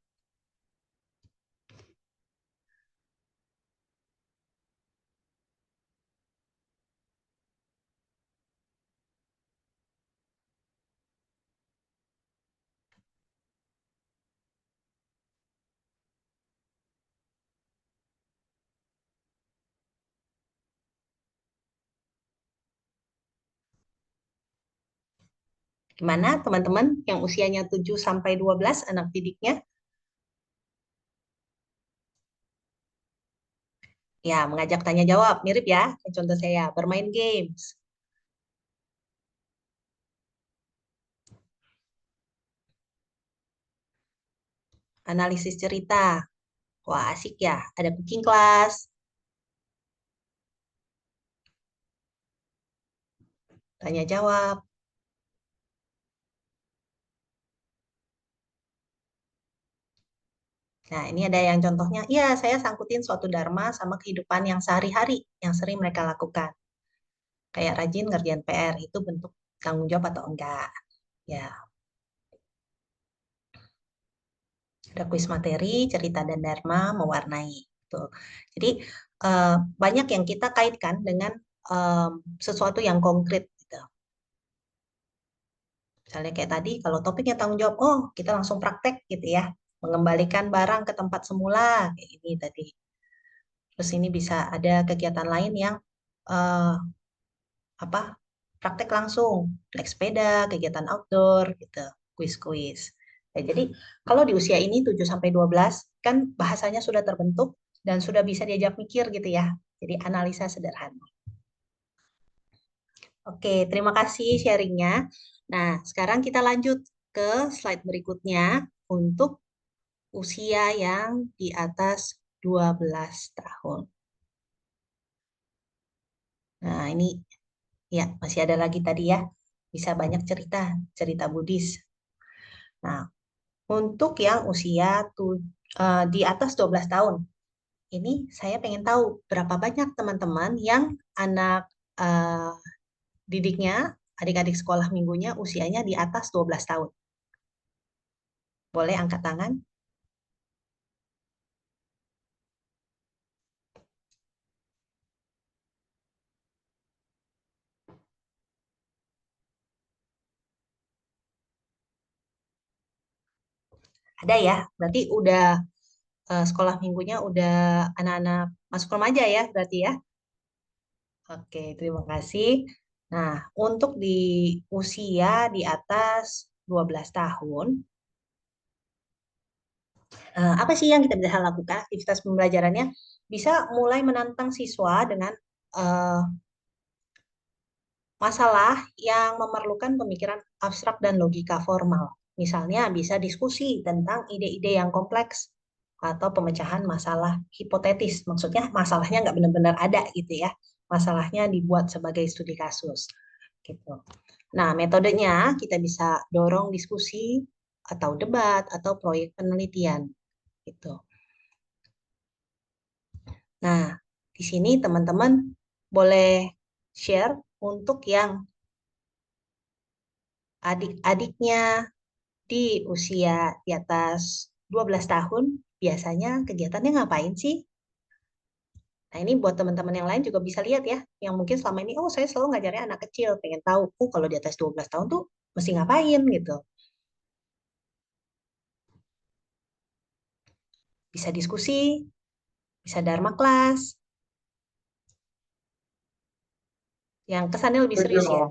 Gimana teman-teman yang usianya 7 sampai 12 anak didiknya? Ya, mengajak tanya jawab, mirip ya. Kayak contoh saya, bermain games, analisis cerita. Wah, asik ya. Ada cooking class, tanya jawab. Nah, ini ada yang contohnya, iya saya sangkutin suatu dharma sama kehidupan yang sehari-hari yang sering mereka lakukan. Kayak rajin ngerjain PR, itu bentuk tanggung jawab atau enggak. Ya, ada kuis materi, cerita dan dharma mewarnai. Tuh. Jadi, eh, banyak yang kita kaitkan dengan sesuatu yang konkret. Gitu. Misalnya kayak tadi, kalau topiknya tanggung jawab, oh kita langsung praktek gitu ya. Mengembalikan barang ke tempat semula, kayak ini tadi. Terus ini bisa ada kegiatan lain yang eh, apa praktek langsung, naik sepeda, kegiatan outdoor, gitu, kuis-kuis. Ya, jadi kalau di usia ini 7 sampai 12 kan bahasanya sudah terbentuk dan sudah bisa diajak mikir gitu ya. Jadi analisa sederhana. Oke, terima kasih sharingnya. Nah, sekarang kita lanjut ke slide berikutnya untuk usia yang di atas 12 tahun. Nah, ini ya masih ada lagi tadi ya. Bisa banyak cerita, cerita Buddhis. Nah, untuk yang usia di atas 12 tahun, ini saya pengen tahu berapa banyak teman-teman yang anak eh, didiknya, adik-adik sekolah minggunya usianya di atas 12 tahun. Boleh angkat tangan? Ada ya, berarti udah sekolah minggunya udah anak-anak masuk remaja ya, berarti ya. Oke, terima kasih. Nah, untuk di usia di atas 12 tahun, apa sih yang kita bisa lakukan? Aktivitas pembelajarannya bisa mulai menantang siswa dengan eh, masalah yang memerlukan pemikiran abstrak dan logika formal. Misalnya bisa diskusi tentang ide-ide yang kompleks atau pemecahan masalah hipotetis. Maksudnya masalahnya nggak benar-benar ada gitu ya. Masalahnya dibuat sebagai studi kasus gitu. Nah, metodenya kita bisa dorong diskusi atau debat atau proyek penelitian gitu. Nah, di sini teman-teman boleh share untuk yang adik-adiknya di usia di atas 12 tahun, biasanya kegiatannya ngapain sih? Nah, ini buat teman-teman yang lain juga bisa lihat ya, yang mungkin selama ini, oh saya selalu ngajarnya anak kecil, pengen tahu, oh kalau di atas 12 tahun tuh mesti ngapain gitu. Bisa diskusi, bisa dharma kelas, yang kesannya lebih serius ya.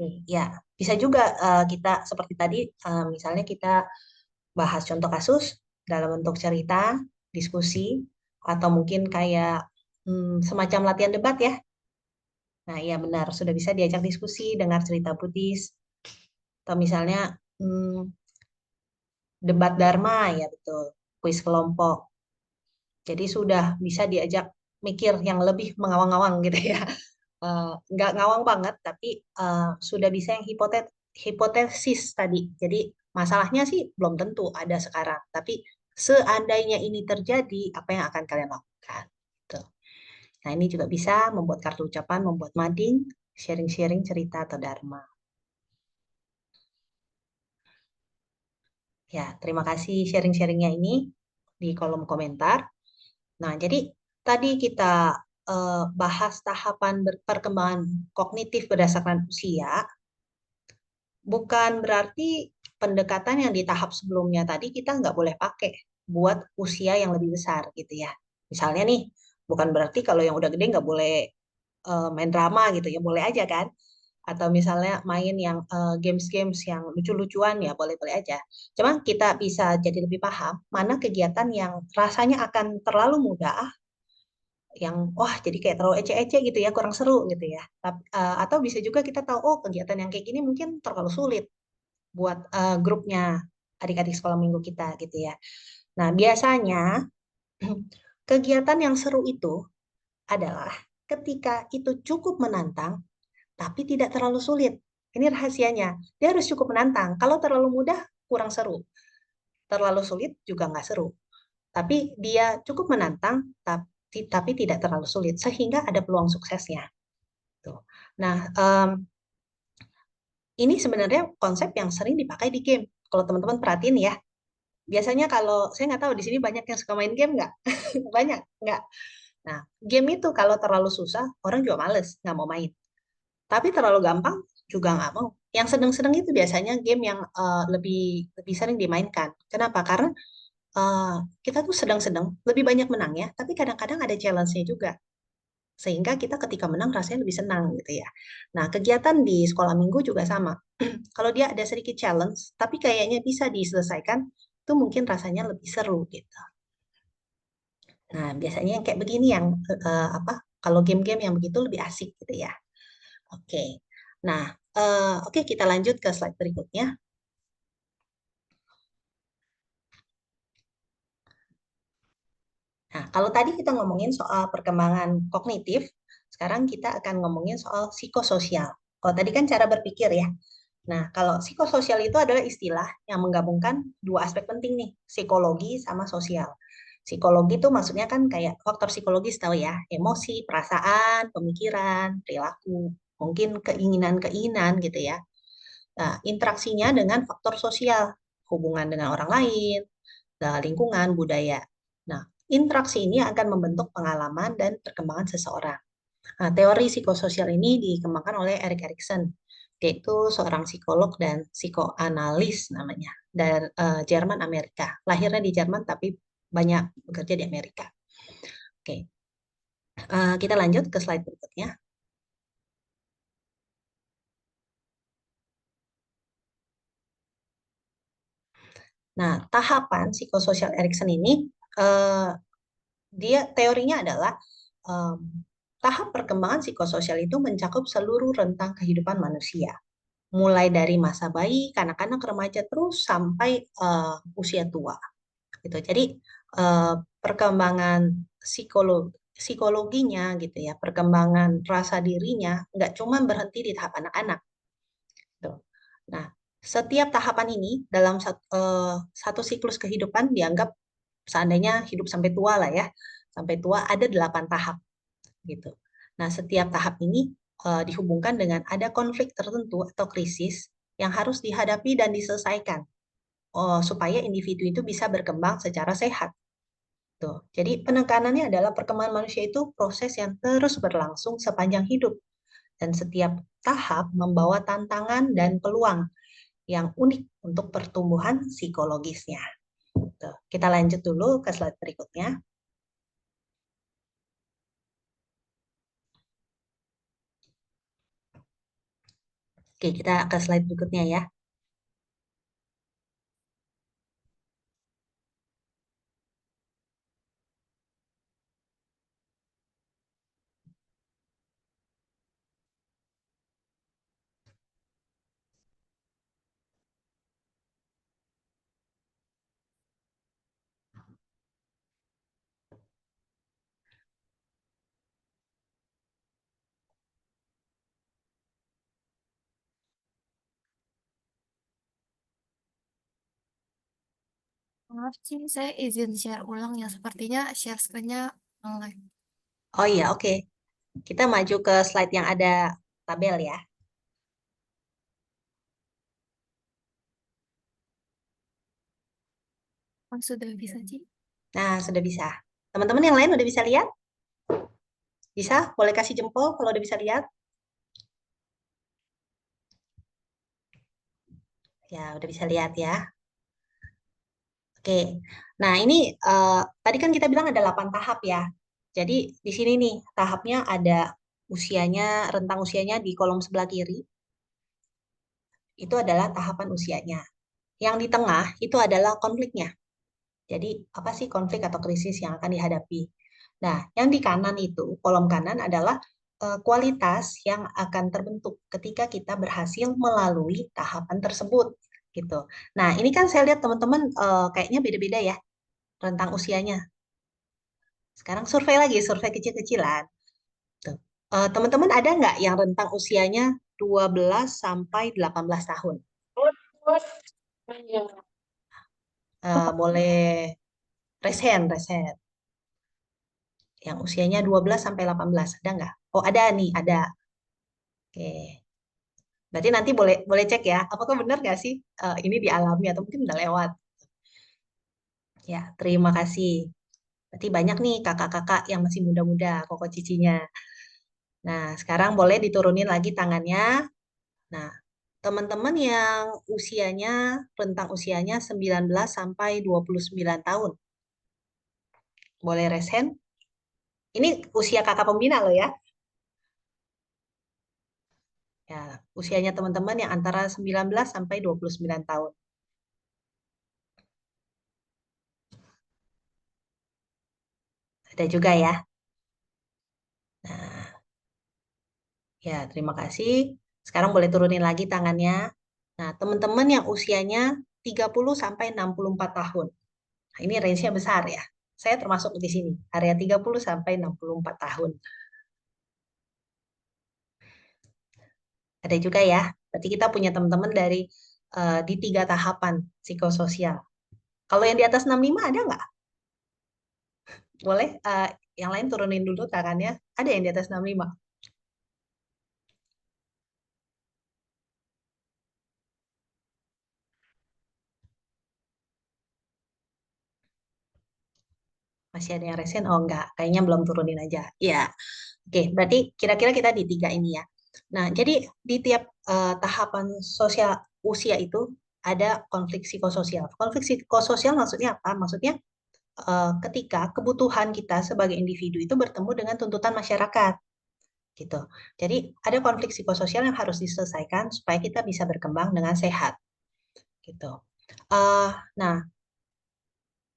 Oke, ya, bisa juga kita seperti tadi, misalnya kita bahas contoh kasus dalam bentuk cerita, diskusi, atau mungkin kayak semacam latihan debat ya. Nah, iya benar, sudah bisa diajak diskusi, dengar cerita Buddhis, atau misalnya Debat Dharma, ya betul. Kuis kelompok. Jadi sudah bisa diajak mikir yang lebih mengawang-awang gitu ya. Nggak ngawang banget, tapi sudah bisa yang hipotesis tadi. Jadi masalahnya sih belum tentu ada sekarang, tapi seandainya ini terjadi, apa yang akan kalian lakukan? Gitu. Nah, ini juga bisa membuat kartu ucapan, membuat mading, sharing-sharing cerita atau dharma. Ya, terima kasih sharing-sharingnya ini di kolom komentar. Nah, jadi tadi kita bahas tahapan perkembangan kognitif berdasarkan usia, bukan berarti pendekatan yang di tahap sebelumnya tadi kita nggak boleh pakai buat usia yang lebih besar gitu ya. Misalnya nih, bukan berarti kalau yang udah gede nggak boleh main drama gitu ya, boleh aja kan? Atau misalnya main yang games-games yang lucu-lucuan ya boleh-boleh aja. Cuma kita bisa jadi lebih paham mana kegiatan yang rasanya akan terlalu mudah, yang wah jadi kayak terlalu ece-ece gitu ya, kurang seru gitu ya. Atau bisa juga kita tahu oh kegiatan yang kayak gini mungkin terlalu sulit buat grupnya adik-adik sekolah minggu kita gitu ya. Nah, biasanya kegiatan yang seru itu adalah ketika itu cukup menantang tapi tidak terlalu sulit. Ini rahasianya. Dia harus cukup menantang. Kalau terlalu mudah kurang seru. Terlalu sulit juga nggak seru. Tapi dia cukup menantang tapi tidak terlalu sulit sehingga ada peluang suksesnya. Tuh. Nah, ini sebenarnya konsep yang sering dipakai di game. Kalau teman-teman perhatiin ya, biasanya kalau saya nggak tahu di sini banyak yang suka main game nggak? Banyak nggak? Nah, game itu kalau terlalu susah orang juga males nggak mau main. Tapi terlalu gampang juga nggak mau. Yang sedang-sedang itu biasanya game yang lebih lebih sering dimainkan. Kenapa? Karena eh, kita tuh sedang-sedang lebih banyak menang ya, tapi kadang-kadang ada challenge-nya juga. Sehingga kita ketika menang rasanya lebih senang gitu ya. Nah, kegiatan di sekolah minggu juga sama. Kalau dia ada sedikit challenge, tapi kayaknya bisa diselesaikan, itu mungkin rasanya lebih seru gitu. Nah, biasanya yang kayak begini yang apa? Kalau game-game yang begitu lebih asik gitu ya. Oke. Nah, oke kita lanjut ke slide berikutnya. Nah, kalau tadi kita ngomongin soal perkembangan kognitif, sekarang kita akan ngomongin soal psikososial. Kalau tadi kan cara berpikir ya. Nah, kalau psikososial itu adalah istilah yang menggabungkan dua aspek penting nih, psikologi sama sosial. Psikologi itu maksudnya kan kayak faktor psikologis tahu ya, emosi, perasaan, pemikiran, perilaku, mungkin keinginan-keinginan gitu ya. Nah, interaksinya dengan faktor sosial, hubungan dengan orang lain, lingkungan, budaya. Nah, interaksi ini akan membentuk pengalaman dan perkembangan seseorang. Nah, teori psikososial ini dikembangkan oleh Erik Erikson. Dia itu seorang psikolog dan psikoanalis namanya, dari Jerman Amerika. Lahirnya di Jerman tapi banyak bekerja di Amerika. Oke, kita lanjut ke slide berikutnya. Nah, tahapan psikososial Erikson ini eh, dia teorinya adalah em, tahap perkembangan psikososial itu mencakup seluruh rentang kehidupan manusia, mulai dari masa bayi, kanak-kanak, remaja, terus sampai usia tua. Gitu. Jadi perkembangan psikologinya gitu ya, perkembangan rasa dirinya nggak cuma berhenti di tahap anak-anak. Gitu. Nah, setiap tahapan ini dalam satu siklus kehidupan dianggap seandainya hidup sampai tua lah ya, sampai tua ada 8 tahap gitu. Nah, setiap tahap ini dihubungkan dengan ada konflik tertentu atau krisis yang harus dihadapi dan diselesaikan supaya individu itu bisa berkembang secara sehat. Tuh. Jadi penekanannya adalah perkembangan manusia itu proses yang terus berlangsung sepanjang hidup dan setiap tahap membawa tantangan dan peluang yang unik untuk pertumbuhan psikologisnya. Tuh. Kita lanjut dulu ke slide berikutnya. Oke, kita ke slide berikutnya ya. Maaf sih, saya izin share ulang ya. Sepertinya share screen-nya online. Oh iya, oke. Kita maju ke slide yang ada tabel ya. Oh, sudah bisa, Ci? Nah, sudah bisa. Teman-teman yang lain udah bisa lihat? Bisa? Boleh kasih jempol kalau udah bisa lihat? Ya, udah bisa lihat ya. Oke. Nah, ini tadi kan kita bilang ada 8 tahap ya. Jadi di sini nih tahapnya ada usianya, rentang usianya di kolom sebelah kiri. Itu adalah tahapan usianya. Yang di tengah itu adalah konfliknya. Jadi apa sih konflik atau krisis yang akan dihadapi? Nah, yang di kanan itu, kolom kanan adalah kualitas yang akan terbentuk ketika kita berhasil melalui tahapan tersebut gitu. Nah, ini kan saya lihat teman-teman kayaknya beda-beda ya rentang usianya. Sekarang survei lagi, survei kecil-kecilan. Tuh. Teman-teman ada nggak yang rentang usianya 12 sampai 18 tahun? Boleh raise hand, raise hand. Yang usianya 12 sampai 18, ada nggak? Oh, ada nih, ada. Oke. Berarti nanti boleh boleh cek ya, apakah benar nggak sih ini dialami atau mungkin udah lewat. Ya, terima kasih. Berarti banyak nih kakak-kakak yang masih muda-muda, koko cicinya. Nah, sekarang boleh diturunin lagi tangannya. Nah, teman-teman yang usianya, rentang usianya 19 sampai 29 tahun. Boleh raise hand? Ini usia kakak pembina loh ya. Ya, usianya teman-teman yang antara 19 sampai 29 tahun. Ada juga ya. Nah, ya, terima kasih. Sekarang boleh turunin lagi tangannya. Nah, teman-teman yang usianya 30 sampai 64 tahun. Nah, ini range-nya besar ya. Saya termasuk di sini, area 30 sampai 64 tahun. Ada juga ya. Berarti kita punya teman-teman dari di 3 tahapan psikososial. Kalau yang di atas 65 ada nggak? Boleh yang lain turunin dulu tangannya. Ada yang di atas 65? Masih ada yang resen? Oh enggak, kayaknya belum turunin aja. Ya, oke. Berarti kira-kira kita di 3 ini ya. Nah, jadi di tiap tahapan sosial usia itu ada konflik psikososial. Konflik psikososial maksudnya apa? Maksudnya ketika kebutuhan kita sebagai individu itu bertemu dengan tuntutan masyarakat, gitu. Jadi ada konflik psikososial yang harus diselesaikan supaya kita bisa berkembang dengan sehat, gitu. Nah,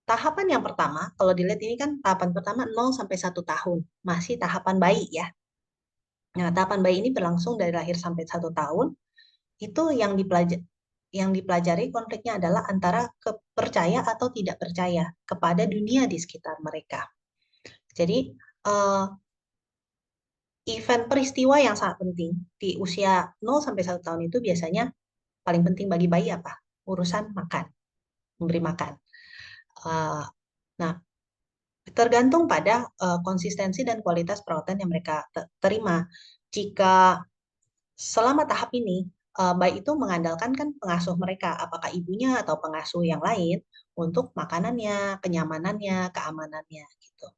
tahapan yang pertama, kalau dilihat ini kan tahapan pertama 0 sampai 1 tahun, masih tahapan bayi ya. Nah, tahapan bayi ini berlangsung dari lahir sampai 1 tahun. Itu yang dipelajari konfliknya adalah antara percaya atau tidak percaya kepada dunia di sekitar mereka. Jadi, eh, event peristiwa yang sangat penting di usia 0 sampai 1 tahun itu biasanya paling penting bagi bayi apa? Urusan makan, memberi makan. Eh, Nah, tergantung pada konsistensi dan kualitas perawatan yang mereka terima. Jika selama tahap ini bayi itu mengandalkan kan pengasuh mereka, apakah ibunya atau pengasuh yang lain untuk makanannya, kenyamanannya, keamanannya gitu.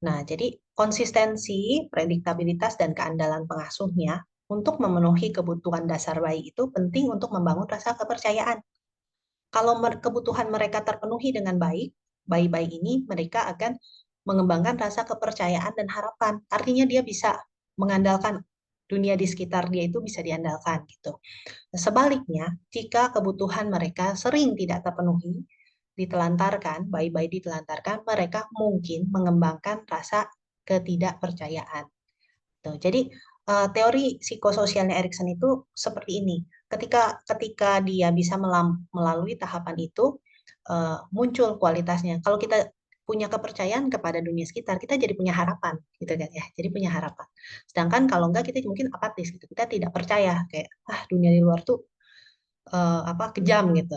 Nah, jadi konsistensi, prediktabilitas dan keandalan pengasuhnya untuk memenuhi kebutuhan dasar bayi itu penting untuk membangun rasa kepercayaan. Kalau kebutuhan mereka terpenuhi dengan baik, bayi-bayi ini mereka akan mengembangkan rasa kepercayaan dan harapan. Artinya dia bisa mengandalkan dunia di sekitar dia itu bisa diandalkan gitu. Sebaliknya, jika kebutuhan mereka sering tidak terpenuhi, ditelantarkan, bayi-bayi ditelantarkan, mereka mungkin mengembangkan rasa ketidakpercayaan. Tuh, jadi teori psikososialnya Erikson itu seperti ini. Ketika ketika dia bisa melalui tahapan itu muncul kualitasnya. Kalau kita punya kepercayaan kepada dunia sekitar, kita jadi punya harapan, gitu kan ya. Jadi punya harapan. Sedangkan kalau enggak kita mungkin apatis gitu. Kita tidak percaya kayak dunia di luar tuh apa kejam gitu.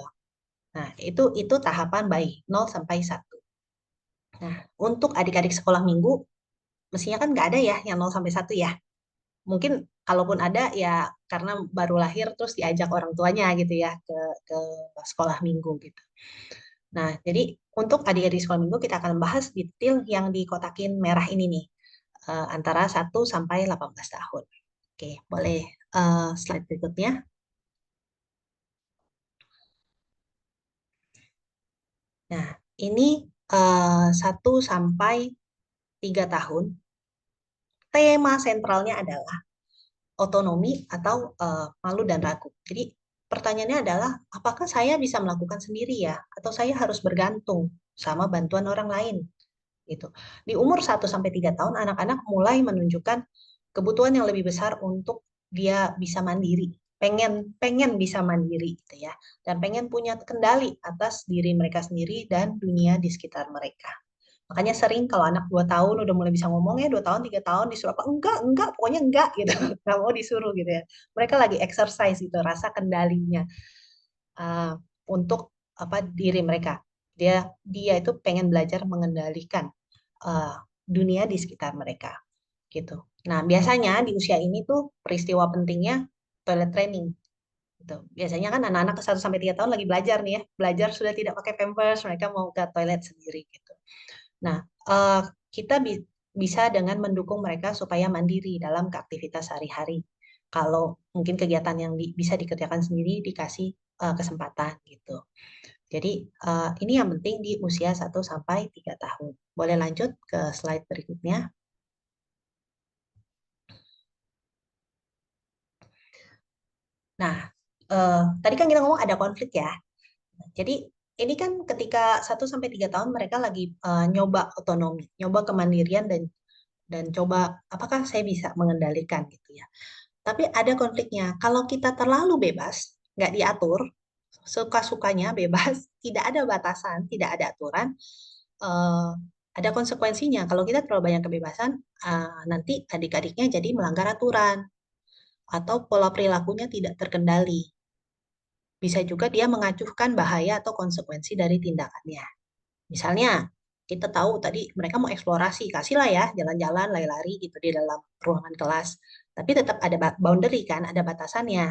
Nah, itu tahapan bayi 0 sampai 1. Nah, untuk adik-adik sekolah minggu, mestinya kan nggak ada ya yang 0 sampai 1 ya. Mungkin kalaupun ada ya karena baru lahir terus diajak orang tuanya gitu ya ke sekolah minggu gitu. Nah, jadi untuk adik-adik sekolah minggu kita akan bahas detail yang dikotakin merah ini nih, antara 1 sampai 18 tahun. Oke, boleh slide berikutnya. Nah, ini 1 sampai 3 tahun, tema sentralnya adalah otonomi atau malu dan ragu. Jadi pertanyaannya adalah, apakah saya bisa melakukan sendiri ya? Atau saya harus bergantung sama bantuan orang lain? Gitu. Di umur 1 sampai 3 tahun, anak-anak mulai menunjukkan kebutuhan yang lebih besar untuk dia bisa mandiri. Pengen bisa mandiri gitu ya. Dan pengen punya kendali atas diri mereka sendiri dan dunia di sekitar mereka. Makanya sering kalau anak 2 tahun udah mulai bisa ngomong ya, 2 tahun, 3 tahun disuruh apa? Enggak, pokoknya enggak gitu. Nggak mau disuruh gitu ya. Mereka lagi exercise gitu, rasa kendalinya uh, untuk apa diri mereka. Dia itu pengen belajar mengendalikan uh, dunia di sekitar mereka gitu. Nah, biasanya di usia ini tuh peristiwa pentingnya toilet training gitu. Biasanya kan anak-anak ke 1 sampai 3 tahun lagi belajar nih ya, belajar sudah tidak pakai pampers, mereka mau ke toilet sendiri gitu. Nah, kita bisa dengan mendukung mereka supaya mandiri dalam aktivitas sehari-hari. Kalau mungkin kegiatan yang bisa dikerjakan sendiri dikasih kesempatan gitu. Jadi ini yang penting di usia 1 sampai 3 tahun. Boleh lanjut ke slide berikutnya. Nah, tadi kan kita ngomong ada konflik ya. Jadi ini kan ketika 1 sampai 3 tahun mereka lagi nyoba otonomi, nyoba kemandirian dan coba apakah saya bisa mengendalikan gitu ya. Tapi ada konfliknya. Kalau kita terlalu bebas, nggak diatur, suka-sukanya bebas, tidak ada batasan, tidak ada aturan, eh, ada konsekuensinya. Kalau kita terlalu banyak kebebasan, nanti adik-adiknya jadi melanggar aturan atau pola perilakunya tidak terkendali. Bisa juga dia mengacuhkan bahaya atau konsekuensi dari tindakannya. Misalnya, kita tahu tadi mereka mau eksplorasi, kasihlah ya jalan-jalan, lari-lari gitu di dalam ruangan kelas. Tapi tetap ada boundary kan, ada batasannya.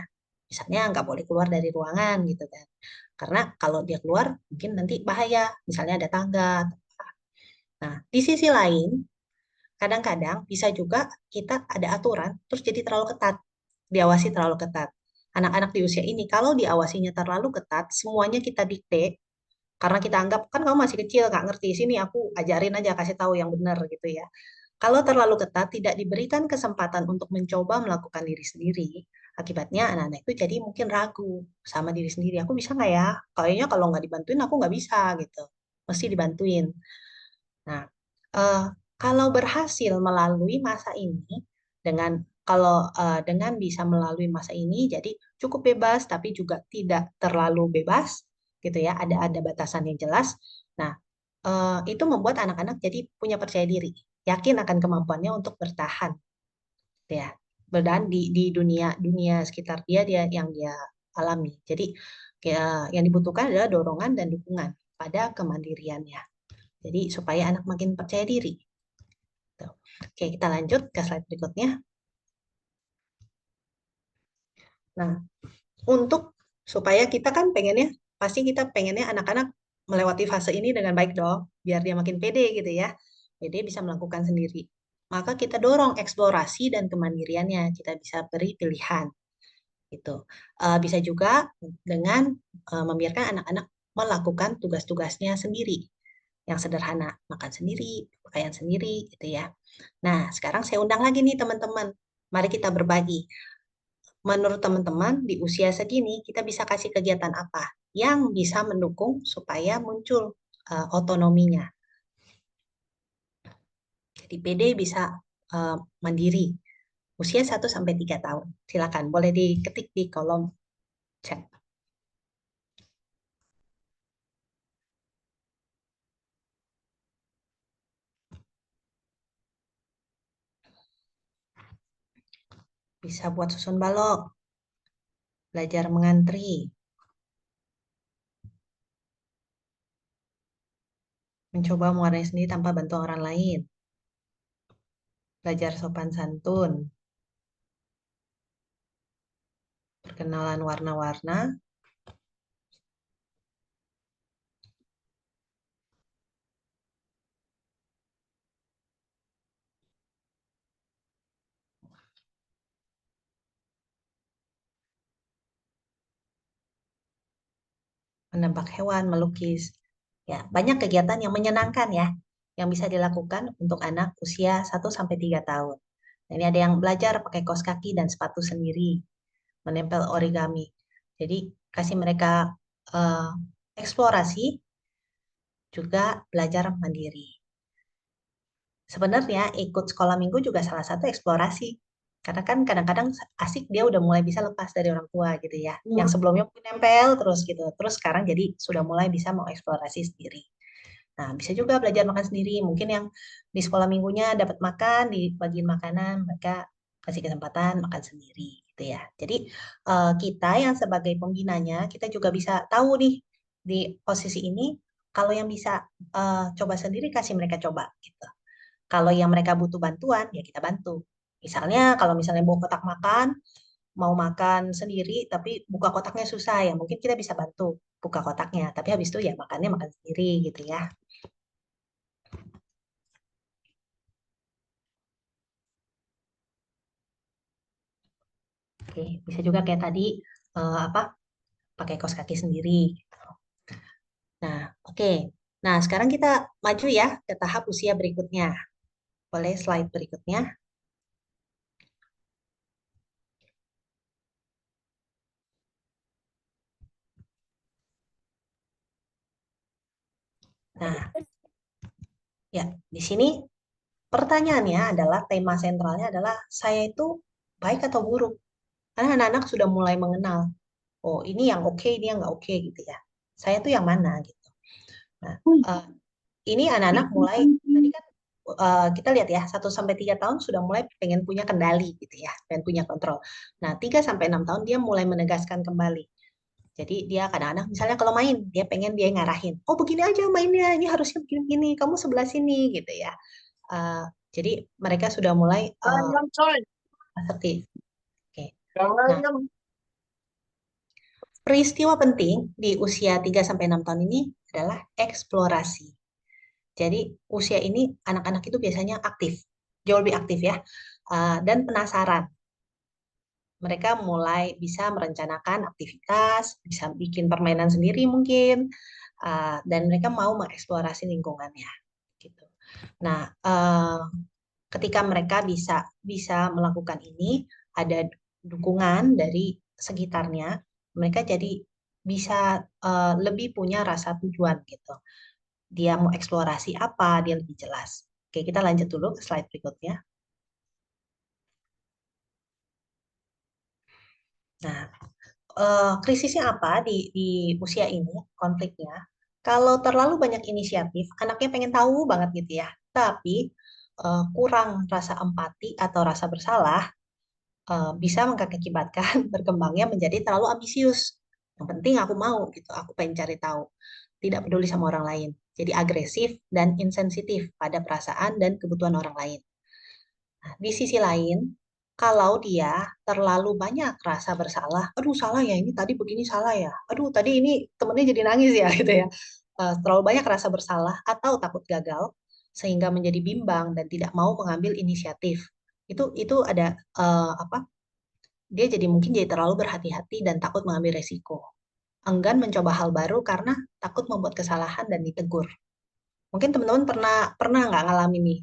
Misalnya nggak boleh keluar dari ruangan gitu kan. Karena kalau dia keluar mungkin nanti bahaya, misalnya ada tangga. Nah, di sisi lain, kadang-kadang bisa juga kita ada aturan, terus jadi terlalu ketat, diawasi terlalu ketat. Anak-anak di usia ini, kalau diawasinya terlalu ketat, semuanya kita dikte, karena kita anggap kan kamu masih kecil nggak ngerti sini aku ajarin aja kasih tahu yang benar gitu ya. Kalau terlalu ketat tidak diberikan kesempatan untuk mencoba melakukan diri sendiri, akibatnya anak-anak itu jadi mungkin ragu sama diri sendiri. Aku bisa nggak ya? Kayaknya kalau nggak dibantuin aku nggak bisa gitu. Mesti dibantuin. Nah, eh, kalau berhasil melalui masa ini dengan dengan bisa melalui masa ini jadi cukup bebas tapi juga tidak terlalu bebas gitu ya, ada batasan yang jelas. Nah, itu membuat anak-anak jadi punya percaya diri, yakin akan kemampuannya untuk bertahan gitu ya. Bertahan di dunia dunia sekitar dia yang dia alami. Jadi yang dibutuhkan adalah dorongan dan dukungan pada kemandiriannya. Jadi supaya anak makin percaya diri. Tuh. Oke, kita lanjut ke slide berikutnya. Nah, untuk supaya kita kan pengennya, pasti kita pengennya anak-anak melewati fase ini dengan baik dong, biar dia makin pede gitu ya. Jadi bisa melakukan sendiri. Maka kita dorong eksplorasi dan kemandiriannya, kita bisa beri pilihan gitu. Bisa juga dengan membiarkan anak-anak melakukan tugas-tugasnya sendiri yang sederhana, makan sendiri, pakaian sendiri gitu ya. Nah, sekarang saya undang lagi nih teman-teman. Mari kita berbagi. Menurut teman-teman, di usia segini kita bisa kasih kegiatan apa yang bisa mendukung supaya muncul otonominya. Jadi PD bisa mandiri. Usia 1 sampai 3 tahun. Silakan, boleh diketik di kolom chat. Bisa buat susun balok, belajar mengantri, mencoba mewarnai sendiri tanpa bantuan orang lain, belajar sopan santun, perkenalan warna-warna, menebak hewan, melukis. Ya, banyak kegiatan yang menyenangkan ya, yang bisa dilakukan untuk anak usia 1 sampai 3 tahun. Nah, ini ada yang belajar pakai kaos kaki dan sepatu sendiri, menempel origami. Jadi kasih mereka eh, eksplorasi, juga belajar mandiri. Sebenarnya ikut sekolah minggu juga salah satu eksplorasi. Karena kan kadang-kadang asik dia udah mulai bisa lepas dari orang tua gitu ya. Yang sebelumnya mungkin nempel terus gitu. Terus sekarang jadi sudah mulai bisa mau eksplorasi sendiri. Nah, bisa juga belajar makan sendiri. Mungkin yang di sekolah minggunya dapat makan, di bagian makanan mereka kasih kesempatan makan sendiri gitu ya. Jadi kita yang sebagai pembinanya, kita juga bisa tahu nih di posisi ini, kalau yang bisa coba sendiri kasih mereka coba gitu. Kalau yang mereka butuh bantuan, ya kita bantu. Misalnya kalau misalnya bawa kotak makan, mau makan sendiri tapi buka kotaknya susah ya, mungkin kita bisa bantu buka kotaknya. Tapi habis itu ya makannya makan sendiri gitu ya. Oke, bisa juga kayak tadi apa pakai kaos kaki sendiri. Nah, oke. Nah, sekarang kita maju ya ke tahap usia berikutnya. Boleh slide berikutnya. Nah, ya, di sini pertanyaannya adalah tema sentralnya adalah saya itu baik atau buruk? Karena anak-anak sudah mulai mengenal, oh ini yang oke, ini yang nggak oke gitu ya. Saya tuh yang mana gitu. Nah, eh, ini anak-anak mulai tadi kan kita lihat ya 1 sampai 3 tahun sudah mulai pengen punya kendali gitu ya, pengen punya kontrol. Nah 3 sampai 6 tahun dia mulai menegaskan kembali. Jadi dia kadang-kadang misalnya kalau main dia pengen dia ngarahin, oh begini aja mainnya, ini harusnya begini-begini, kamu sebelah sini gitu ya. Eh, jadi mereka sudah mulai asertif. Oke. Nah, peristiwa penting di usia 3 sampai 6 tahun ini adalah eksplorasi. Jadi usia ini anak-anak itu biasanya aktif, jauh lebih aktif ya, dan penasaran. Mereka mulai bisa merencanakan aktivitas, bisa bikin permainan sendiri mungkin, dan mereka mau mengeksplorasi lingkungannya. Gitu. Nah, ketika mereka bisa bisa melakukan ini, ada dukungan dari sekitarnya, mereka jadi bisa lebih punya rasa tujuan gitu. Dia mau eksplorasi apa, dia lebih jelas. Oke, kita lanjut dulu ke slide berikutnya. Nah, krisisnya apa di usia ini, konfliknya? Kalau terlalu banyak inisiatif, anaknya pengen tahu banget gitu ya, tapi kurang rasa empati atau rasa bersalah, bisa mengakibatkan berkembangnya menjadi terlalu ambisius. Yang penting aku mau gitu, aku pengen cari tahu. Tidak peduli sama orang lain. Jadi agresif dan insensitif pada perasaan dan kebutuhan orang lain. Nah, di sisi lain, kalau dia terlalu banyak rasa bersalah, aduh salah ya ini tadi begini salah ya, aduh tadi ini temennya jadi nangis ya gitu ya. Terlalu banyak rasa bersalah atau takut gagal sehingga menjadi bimbang dan tidak mau mengambil inisiatif. Itu ada apa? Dia jadi mungkin jadi terlalu berhati-hati dan takut mengambil resiko. Enggan mencoba hal baru karena takut membuat kesalahan dan ditegur. Mungkin teman-teman pernah pernah nggak ngalamin nih,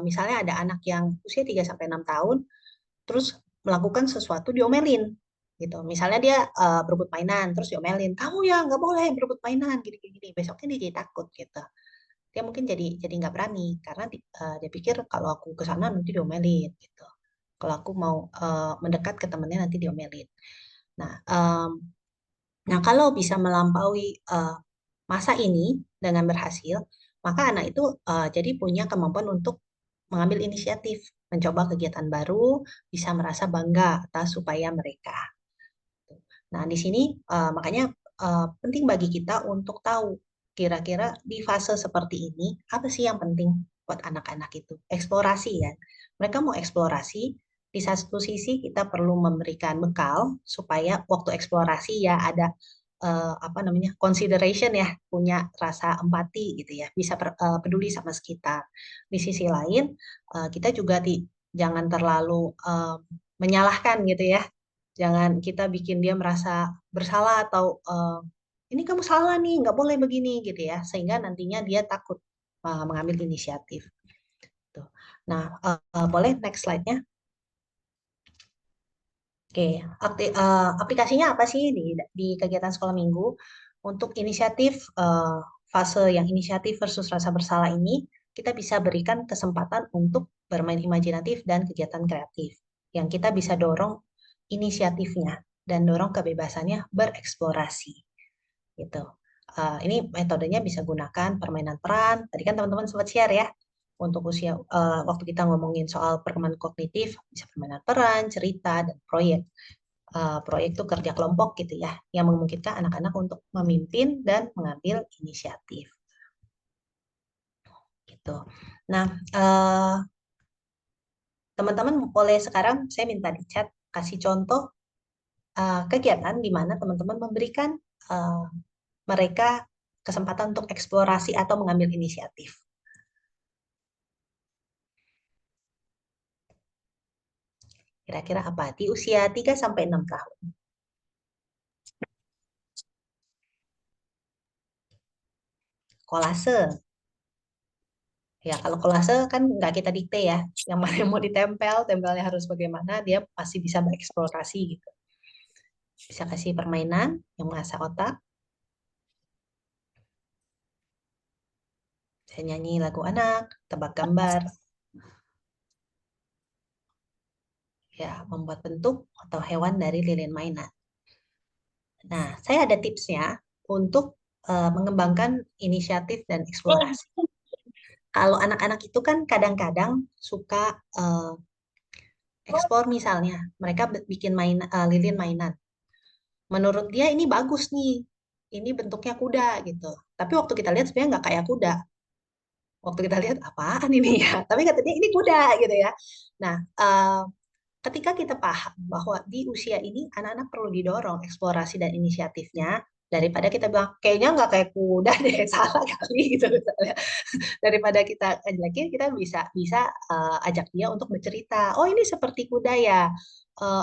misalnya ada anak yang usia 3 sampai 6 tahun, terus melakukan sesuatu diomelin, gitu. Misalnya dia berebut mainan, terus diomelin, kamu ya nggak boleh berebut mainan, gini-gini. Besoknya dia jadi takut, gitu. Dia mungkin jadi nggak berani karena dia pikir kalau aku ke sana nanti diomelin, gitu. Kalau aku mau mendekat ke temennya nanti diomelin. Nah, nah kalau bisa melampaui masa ini dengan berhasil, maka anak itu jadi punya kemampuan untuk mengambil inisiatif, mencoba kegiatan baru, bisa merasa bangga atas upaya mereka. Nah, di sini makanya penting bagi kita untuk tahu kira-kira di fase seperti ini, apa sih yang penting buat anak-anak itu? Eksplorasi kan. Mereka mau eksplorasi, di satu sisi kita perlu memberikan bekal supaya waktu eksplorasi ya ada apa namanya consideration ya, punya rasa empati gitu ya, bisa peduli sama sekitar. Di sisi lain kita juga jangan terlalu menyalahkan gitu ya, jangan kita bikin dia merasa bersalah atau ini kamu salah nih, nggak boleh begini gitu ya, sehingga nantinya dia takut mengambil inisiatif. Tuh. Nah, boleh next slide-nya. Oke, aplikasinya apa sih di kegiatan sekolah minggu? Untuk inisiatif fase yang inisiatif versus rasa bersalah ini, kita bisa berikan kesempatan untuk bermain imajinatif dan kegiatan kreatif. Yang kita bisa dorong inisiatifnya dan dorong kebebasannya bereksplorasi. Gitu. Ini metodenya bisa gunakan permainan peran. Tadi kan teman-teman sempat share ya. Untuk usia waktu kita ngomongin soal perkembangan kognitif, bisa permainan peran, cerita, dan proyek. Proyek itu kerja kelompok gitu ya, yang memungkinkan anak-anak untuk memimpin dan mengambil inisiatif. Gitu. Nah, teman-teman boleh sekarang saya minta di chat kasih contoh kegiatan di mana teman-teman memberikan mereka kesempatan untuk eksplorasi atau mengambil inisiatif. Kira-kira apa? Di usia 3-6 tahun. Kolase. Ya, kalau kolase kan nggak kita dikte ya. Yang mana yang mau ditempel, tempelnya harus bagaimana, dia pasti bisa bereksplorasi gitu. Bisa kasih permainan yang mengasah otak. Bisa nyanyi lagu anak, tebak gambar. Ya, membuat bentuk atau hewan dari lilin mainan. Nah, saya ada tipsnya untuk mengembangkan inisiatif dan eksplorasi. Kalau anak-anak itu kan kadang-kadang suka eksplor misalnya, mereka bikin lilin mainan. Menurut dia ini bagus nih, ini bentuknya kuda gitu. Tapi waktu kita lihat sebenarnya nggak kayak kuda. Waktu kita lihat apaan ini ya, tapi katanya ini kuda gitu ya. Nah, ketika kita paham bahwa di usia ini anak-anak perlu didorong eksplorasi dan inisiatifnya, daripada kita bilang kayaknya nggak kayak kuda deh, salah kali gitu misalnya. Daripada kita ajakin, kita bisa bisa ajak dia untuk bercerita. Oh ini seperti kuda ya.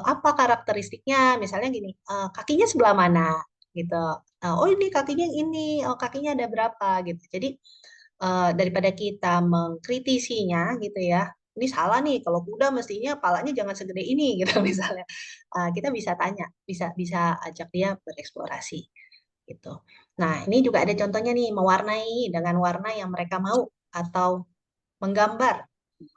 Apa karakteristiknya? Misalnya gini, kakinya sebelah mana? Gitu. Oh ini kakinya yang ini. Oh kakinya ada berapa? Gitu. Jadi daripada kita mengkritisinya gitu ya. Ini salah nih. Kalau kuda mestinya palanya jangan segede ini gitu misalnya. Kita bisa tanya, bisa ajak dia bereksplorasi gitu. Nah, ini juga ada contohnya nih, mewarnai dengan warna yang mereka mau atau menggambar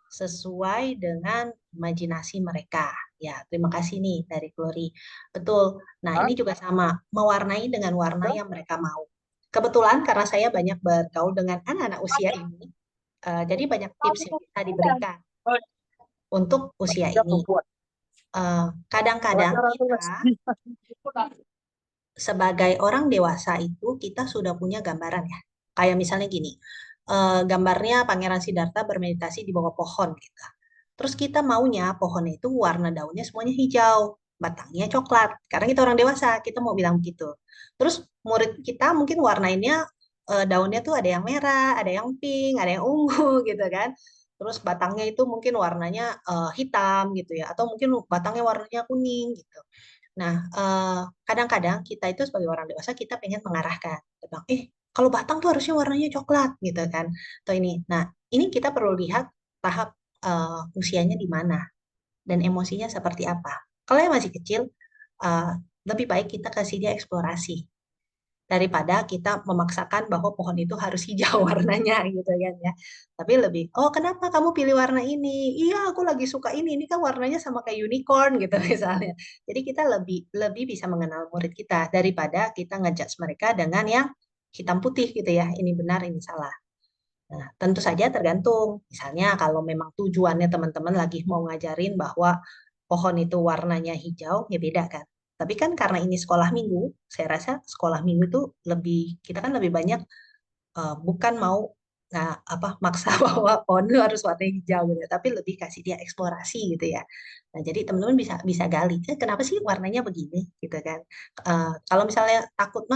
sesuai dengan imajinasi mereka. Ya, terima kasih nih dari Glory. Betul. Nah, ini juga sama, mewarnai dengan warna yang mereka mau. Kebetulan karena saya banyak bergaul dengan anak-anak usia ini, jadi banyak tips yang bisa diberikan untuk usia ini. Kadang-kadang kita sebagai orang dewasa itu kita sudah punya gambaran ya. Kayak misalnya gini, gambarnya Pangeran Siddhartha bermeditasi di bawah pohon gitu. Terus kita maunya pohonnya itu warna daunnya semuanya hijau, batangnya coklat. Karena kita orang dewasa, kita mau bilang begitu. Terus murid kita mungkin warnainnya daunnya tuh ada yang merah, ada yang pink, ada yang ungu gitu kan. Terus batangnya itu mungkin warnanya hitam gitu ya, atau mungkin batangnya warnanya kuning gitu. Nah, kadang-kadang kita itu sebagai orang dewasa kita pengen mengarahkan, kita bilang, kalau batang tuh harusnya warnanya coklat gitu kan, atau ini. Nah, ini kita perlu lihat tahap usianya di mana dan emosinya seperti apa. Kalau yang masih kecil, uh, lebih baik kita kasih dia eksplorasi daripada kita memaksakan bahwa pohon itu harus hijau warnanya gitu kan ya. Tapi lebih, oh kenapa kamu pilih warna ini? Iya, aku lagi suka ini kan warnanya sama kayak unicorn gitu misalnya. Jadi kita lebih lebih bisa mengenal murid kita daripada kita ngejudge mereka dengan yang hitam putih gitu ya. Ini benar, ini salah. Nah, tentu saja tergantung. Misalnya kalau memang tujuannya teman-teman lagi mau ngajarin bahwa pohon itu warnanya hijau, ya beda kan. Tapi kan karena ini sekolah minggu, saya rasa sekolah minggu itu lebih, kita kan lebih banyak bukan mau maksa bahwa pohon itu harus warna hijau gitu, tapi lebih kasih dia eksplorasi gitu ya. Nah, jadi teman-teman bisa bisa gali, kenapa sih warnanya begini gitu kan. Kalau misalnya takut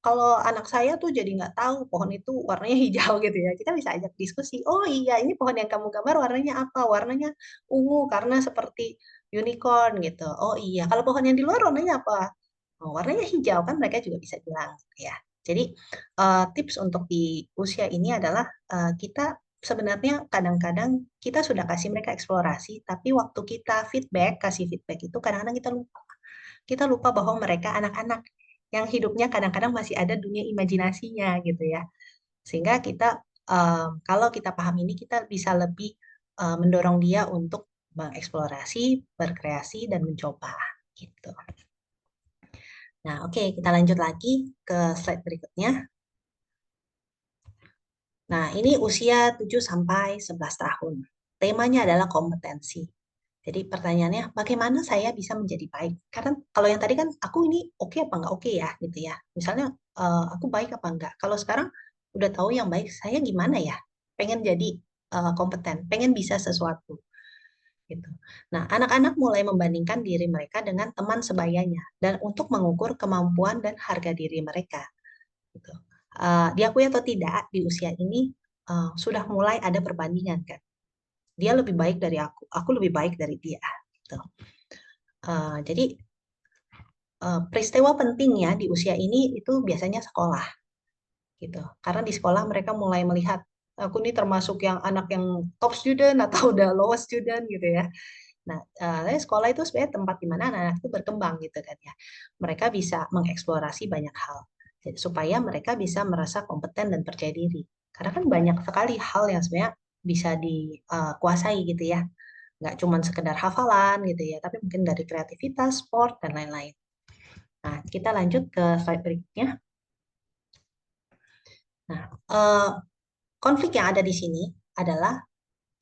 kalau anak saya tuh jadi nggak tahu pohon itu warnanya hijau gitu ya. Kita bisa ajak diskusi. Oh iya, ini pohon yang kamu gambar warnanya apa? Warnanya ungu karena seperti unicorn gitu. Oh iya, kalau pohon yang di luar warnanya apa? Oh, warnanya hijau kan mereka juga bisa bilang gitu ya. Jadi tips untuk di usia ini adalah kita sebenarnya kadang-kadang kita sudah kasih mereka eksplorasi, tapi waktu kita kasih feedback itu kadang-kadang kita lupa. Kita lupa bahwa mereka anak-anak yang hidupnya kadang-kadang masih ada dunia imajinasinya gitu ya. Sehingga kita kalau kita paham ini kita bisa lebih mendorong dia untuk mengeksplorasi, berkreasi dan mencoba gitu. Nah, oke, kita lanjut lagi ke slide berikutnya. Nah, ini usia 7 sampai 11 tahun. Temanya adalah kompetensi. Jadi pertanyaannya, bagaimana saya bisa menjadi baik? Karena kalau yang tadi kan, aku ini oke apa nggak oke ya, gitu ya. Misalnya, aku baik apa enggak? Kalau sekarang udah tahu yang baik, saya gimana ya? Pengen jadi kompeten, pengen bisa sesuatu. Gitu. Nah, anak-anak mulai membandingkan diri mereka dengan teman sebayanya dan untuk mengukur kemampuan dan harga diri mereka. Gitu. Diakui atau tidak, di usia ini sudah mulai ada perbandingan kan. Dia lebih baik dari aku lebih baik dari dia. Gitu. Jadi peristiwa pentingnya di usia ini itu biasanya sekolah, gitu. Karena di sekolah mereka mulai melihat aku ini termasuk yang anak yang top student atau udah lowest student gitu ya. Nah, sekolah itu sebenarnya tempat di mana anak-anak itu berkembang gitu kan ya. Mereka bisa mengeksplorasi banyak hal supaya mereka bisa merasa kompeten dan percaya diri. Karena kan banyak sekali hal yang sebenarnya bisa dikuasai gitu ya. Nggak cuma sekedar hafalan gitu ya, tapi mungkin dari kreativitas, sport, dan lain-lain. Nah, kita lanjut ke slide berikutnya. Nah, konflik yang ada di sini adalah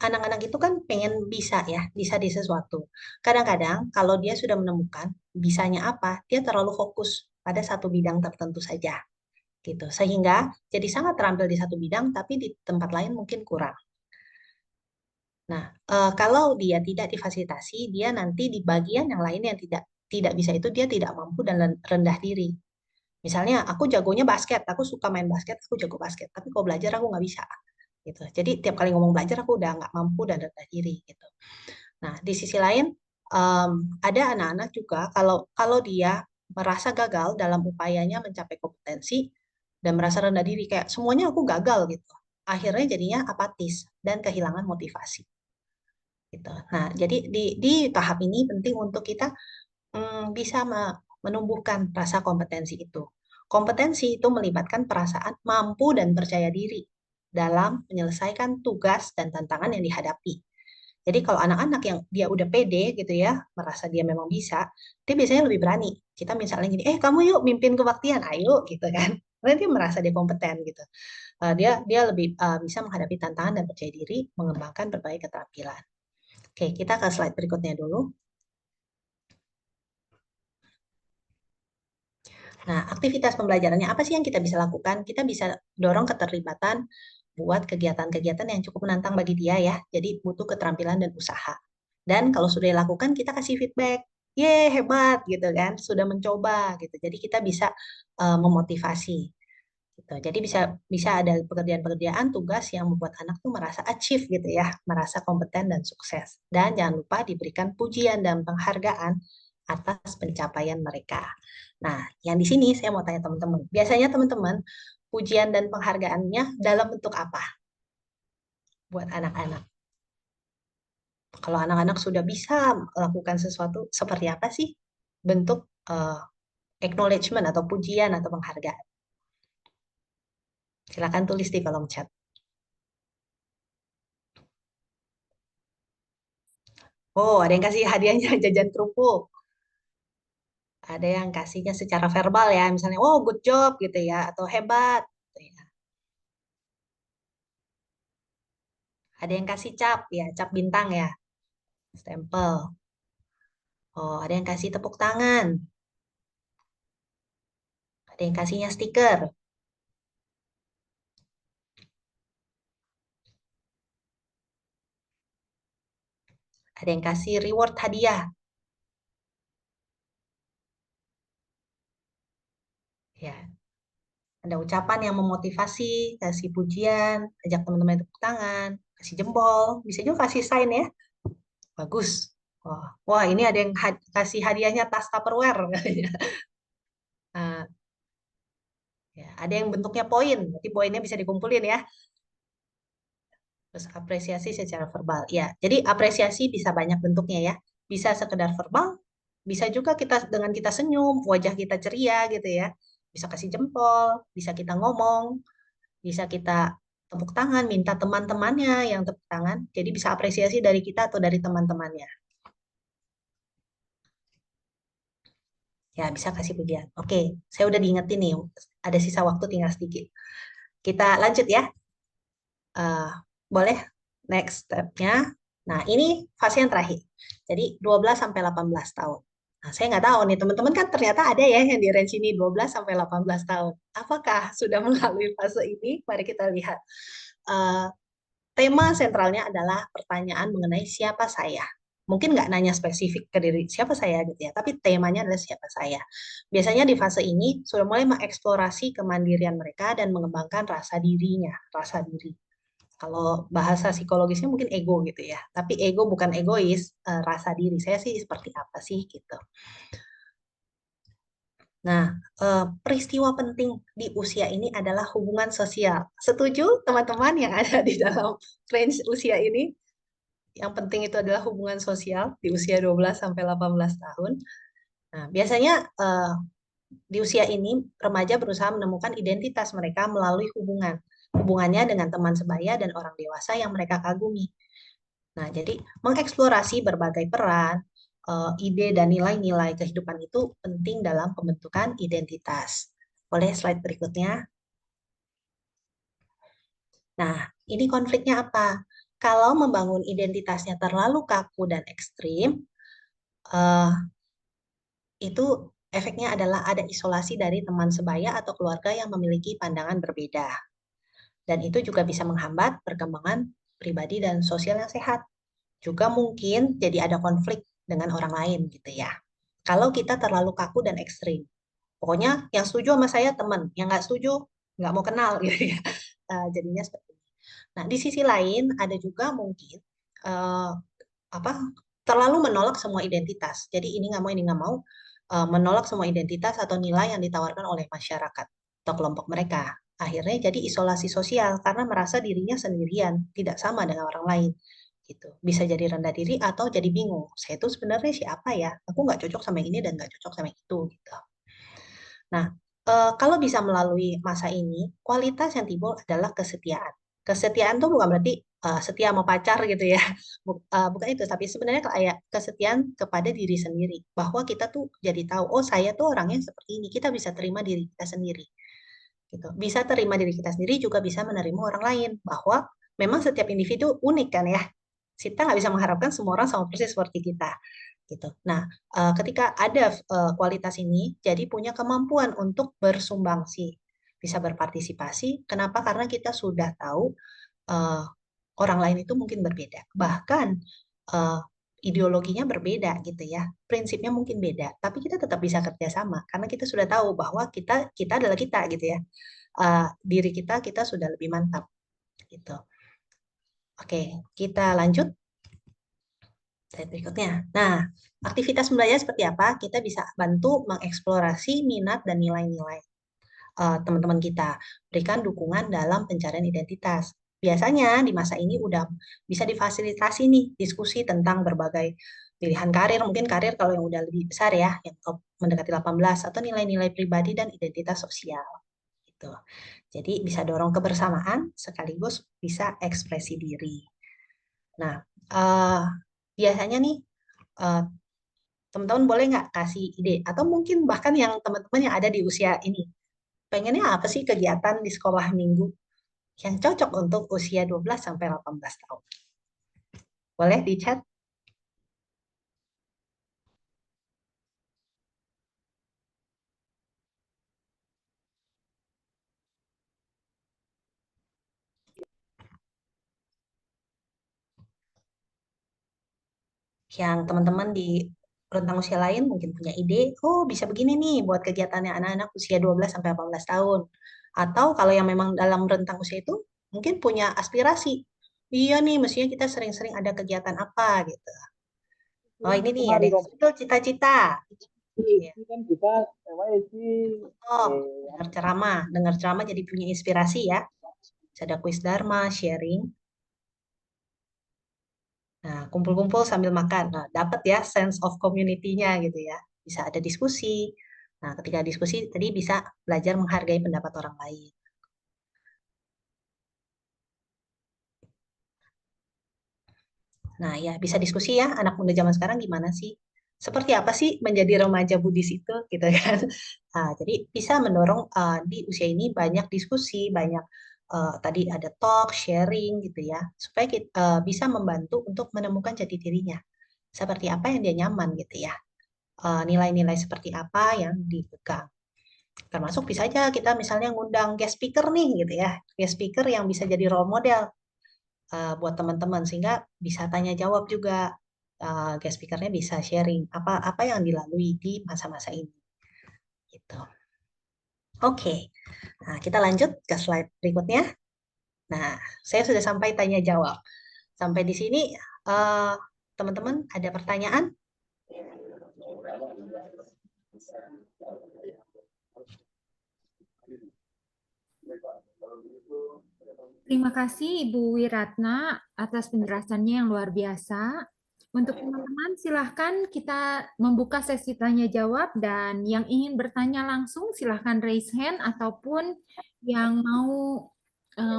anak-anak itu kan pengen bisa ya, bisa di sesuatu. Kadang-kadang kalau dia sudah menemukan bisanya apa, dia terlalu fokus pada satu bidang tertentu saja. Gitu. Sehingga jadi sangat terampil di satu bidang, tapi di tempat lain mungkin kurang. Nah, kalau dia tidak difasilitasi, dia nanti di bagian yang lain yang tidak bisa itu dia tidak mampu dan rendah diri. Misalnya aku jagonya basket, aku suka main basket, aku jago basket, tapi kalau belajar aku nggak bisa. Gitu. Jadi tiap kali ngomong belajar aku udah nggak mampu dan rendah diri. Gitu. Nah, di sisi lain ada anak-anak juga kalau kalau dia merasa gagal dalam upayanya mencapai kompetensi dan merasa rendah diri kayak semuanya aku gagal gitu. Akhirnya jadinya apatis dan kehilangan motivasi. Gitu. Nah, jadi di tahap ini penting untuk kita bisa menumbuhkan rasa kompetensi itu. Kompetensi itu melibatkan perasaan mampu dan percaya diri dalam menyelesaikan tugas dan tantangan yang dihadapi. Jadi kalau anak-anak yang dia udah pede gitu ya, merasa dia memang bisa, dia biasanya lebih berani. Kita misalnya gini, kamu yuk mimpin kebaktian, ayo gitu kan. Karena dia merasa dia kompeten gitu. Dia lebih bisa menghadapi tantangan dan percaya diri, mengembangkan berbagai keterampilan. Oke, kita ke slide berikutnya dulu. Nah, aktivitas pembelajarannya apa sih yang kita bisa lakukan? Kita bisa dorong keterlibatan buat kegiatan-kegiatan yang cukup menantang bagi dia ya. Jadi butuh keterampilan dan usaha. Dan kalau sudah dilakukan, kita kasih feedback. Ye, hebat gitu kan, sudah mencoba gitu. Jadi kita bisa memotivasi gitu. Jadi bisa bisa ada pekerjaan-pekerjaan tugas yang membuat anak tuh merasa achieve gitu ya, merasa kompeten dan sukses. Dan jangan lupa diberikan pujian dan penghargaan atas pencapaian mereka. Nah, yang di sini saya mau tanya teman-teman. Biasanya teman-teman pujian dan penghargaannya dalam bentuk apa buat anak-anak? Kalau anak-anak sudah bisa melakukan sesuatu, seperti apa sih bentuk acknowledgement atau pujian atau penghargaan? Silakan tulis di kolom chat. Oh, ada yang kasih hadiahnya jajan kerupuk. Ada yang kasihnya secara verbal ya, misalnya, oh good job gitu ya, atau hebat. Gitu ya. Ada yang kasih cap ya, cap bintang ya, stempel. Oh, ada yang kasih tepuk tangan. Ada yang kasihnya stiker. Ada yang kasih reward hadiah. Ya, ada ucapan yang memotivasi, kasih pujian, ajak teman-teman tepuk tangan, kasih jempol, bisa juga kasih sign ya. Bagus. Wah, ini ada yang kasih hadiahnya tas Tupperware. Nah, ya, ada yang bentuknya poin, berarti poinnya bisa dikumpulin ya. Terus apresiasi secara verbal. Ya, jadi apresiasi bisa banyak bentuknya ya. Bisa sekedar verbal, bisa juga kita dengan kita senyum, wajah kita ceria gitu ya. Bisa kasih jempol, bisa kita ngomong, bisa kita tepuk tangan, minta teman-temannya yang tepuk tangan. Jadi bisa apresiasi dari kita atau dari teman-temannya. Ya, bisa kasih pujian. Oke, saya udah diingetin nih, ada sisa waktu tinggal sedikit. Kita lanjut ya. Eh, boleh next step-nya. Nah, ini fase yang terakhir. Jadi 12 sampai 18 tahun. Nah, saya nggak tahu nih, teman-teman kan ternyata ada ya yang di range ini 12 sampai 18 tahun. Apakah sudah melalui fase ini? Mari kita lihat. Eh, tema sentralnya adalah pertanyaan mengenai siapa saya. Mungkin nggak nanya spesifik ke diri siapa saya gitu ya, tapi temanya adalah siapa saya. Biasanya di fase ini sudah mulai mengeksplorasi kemandirian mereka dan mengembangkan rasa dirinya, rasa diri. Kalau bahasa psikologisnya mungkin ego gitu ya. Tapi ego bukan egois, rasa diri saya sih seperti apa sih gitu. Nah, peristiwa penting di usia ini adalah hubungan sosial. Setuju teman-teman yang ada di dalam range usia ini? Yang penting itu adalah hubungan sosial di usia 12 sampai 18 tahun. Nah, biasanya di usia ini remaja berusaha menemukan identitas mereka melalui hubungannya dengan teman sebaya dan orang dewasa yang mereka kagumi. Nah, jadi mengeksplorasi berbagai peran, ide dan nilai-nilai kehidupan itu penting dalam pembentukan identitas. Boleh slide berikutnya? Nah, ini konfliknya apa? Kalau membangun identitasnya terlalu kaku dan ekstrim, eh, itu efeknya adalah ada isolasi dari teman sebaya atau keluarga yang memiliki pandangan berbeda. Dan itu juga bisa menghambat perkembangan pribadi dan sosial yang sehat. Juga mungkin jadi ada konflik dengan orang lain gitu ya. Kalau kita terlalu kaku dan ekstrim. Pokoknya yang setuju sama saya teman, yang nggak setuju nggak mau kenal gitu ya. Jadinya seperti itu. Nah, di sisi lain ada juga mungkin uh, apa terlalu menolak semua identitas. Jadi ini nggak mau, ini nggak mau, menolak semua identitas atau nilai yang ditawarkan oleh masyarakat atau kelompok mereka. Akhirnya jadi isolasi sosial karena merasa dirinya sendirian, tidak sama dengan orang lain. Gitu. Bisa jadi rendah diri atau jadi bingung. Saya itu sebenarnya siapa ya? Aku nggak cocok sama yang ini dan nggak cocok sama yang itu. Gitu. Nah, kalau bisa melalui masa ini, kualitas yang timbul adalah kesetiaan. Kesetiaan tuh bukan berarti setia sama pacar gitu ya. Bukan itu, tapi sebenarnya kayak kesetiaan kepada diri sendiri. Bahwa kita tuh jadi tahu, oh saya tuh orangnya seperti ini. Kita bisa terima diri kita sendiri. Gitu. Bisa terima diri kita sendiri juga bisa menerima orang lain. Bahwa memang setiap individu unik kan ya. Kita nggak bisa mengharapkan semua orang sama persis seperti kita gitu. Nah, ketika ada kualitas ini, jadi punya kemampuan untuk bersumbangsi, bisa berpartisipasi. Kenapa? Karena kita sudah tahu uh, orang lain itu mungkin berbeda, bahkan uh, ideologinya berbeda gitu ya, prinsipnya mungkin beda, tapi kita tetap bisa kerjasama karena kita sudah tahu bahwa kita kita adalah kita gitu ya, diri kita sudah lebih mantap gitu. Oke, kita lanjut. Slide berikutnya. Nah, aktivitas belajar seperti apa? Kita bisa bantu mengeksplorasi minat dan nilai-nilai teman-teman kita. Berikan dukungan dalam pencarian identitas. Biasanya di masa ini udah bisa difasilitasi nih diskusi tentang berbagai pilihan karir, mungkin karir kalau yang udah lebih besar ya, yang mendekati 18 atau nilai-nilai pribadi dan identitas sosial gitu. Jadi bisa dorong kebersamaan sekaligus bisa ekspresi diri. Nah, biasanya nih eh, teman-teman boleh nggak kasih ide atau mungkin bahkan yang teman-teman yang ada di usia ini pengennya apa sih kegiatan di sekolah minggu yang cocok untuk usia 12 sampai 18 tahun. Boleh di chat. yang teman-teman di rentang usia lain mungkin punya ide, oh bisa begini nih buat kegiatannya anak-anak usia 12 sampai 18 tahun. Atau kalau yang memang dalam rentang usia itu mungkin punya aspirasi. Iya nih, mestinya kita sering-sering ada kegiatan apa gitu. Oh ini nih ada Kemari yang Romo, itu cita-cita. Ya. ini kan kita sih Oh, dengar ceramah jadi punya inspirasi ya. Bisa ada kuis Dharma, sharing. Nah, kumpul-kumpul sambil makan. Nah, dapat ya sense of community-nya gitu ya. Bisa ada diskusi. Nah, ketika diskusi tadi bisa belajar menghargai pendapat orang lain. Nah, ya bisa diskusi ya anak muda zaman sekarang gimana sih? Seperti apa sih menjadi remaja Buddhis itu gitu kan? Nah, jadi bisa mendorong di usia ini banyak diskusi, banyak tadi ada talk, sharing gitu ya, supaya kita bisa membantu untuk menemukan jati dirinya. Seperti apa yang dia nyaman gitu ya. Nilai-nilai seperti apa yang dipegang. Termasuk bisa aja kita misalnya ngundang guest speaker nih gitu ya. Guest speaker yang bisa jadi role model buat teman-teman sehingga bisa tanya jawab juga. Guest speakernya bisa sharing apa apa yang dilalui di masa-masa ini gitu. Oke. Nah, kita lanjut ke slide berikutnya. Nah, saya sudah sampai tanya jawab. Sampai di sini eh, teman-teman ada pertanyaan? Terima kasih Ibu Wiratna atas penjelasannya yang luar biasa. Untuk teman-teman, silahkan kita membuka sesi tanya jawab dan yang ingin bertanya langsung silahkan raise hand ataupun yang mau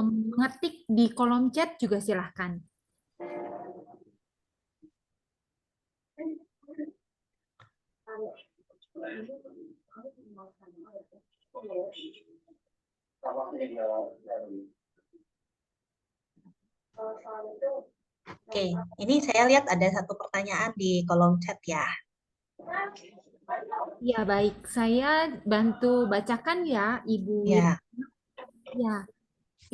mengetik di kolom chat juga silahkan. Oke, ini saya lihat ada satu pertanyaan di kolom chat ya. Ya, baik. Saya bantu bacakan ya, Ibu Ya, Wiratna. Ya,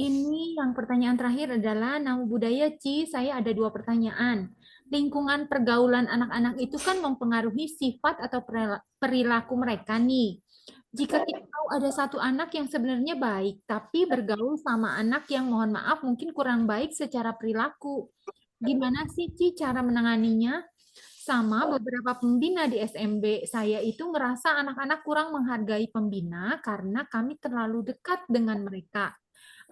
ini yang pertanyaan terakhir adalah Namo Buddhaya Ci, saya ada 2 pertanyaan. Lingkungan pergaulan anak-anak itu kan mempengaruhi sifat atau perilaku mereka nih. Jika kita tahu ada satu anak yang sebenarnya baik, tapi bergaul sama anak yang mohon maaf mungkin kurang baik secara perilaku. Gimana sih Ci cara menanganinya? Sama beberapa pembina di SMB saya itu ngerasa anak-anak kurang menghargai pembina karena kami terlalu dekat dengan mereka.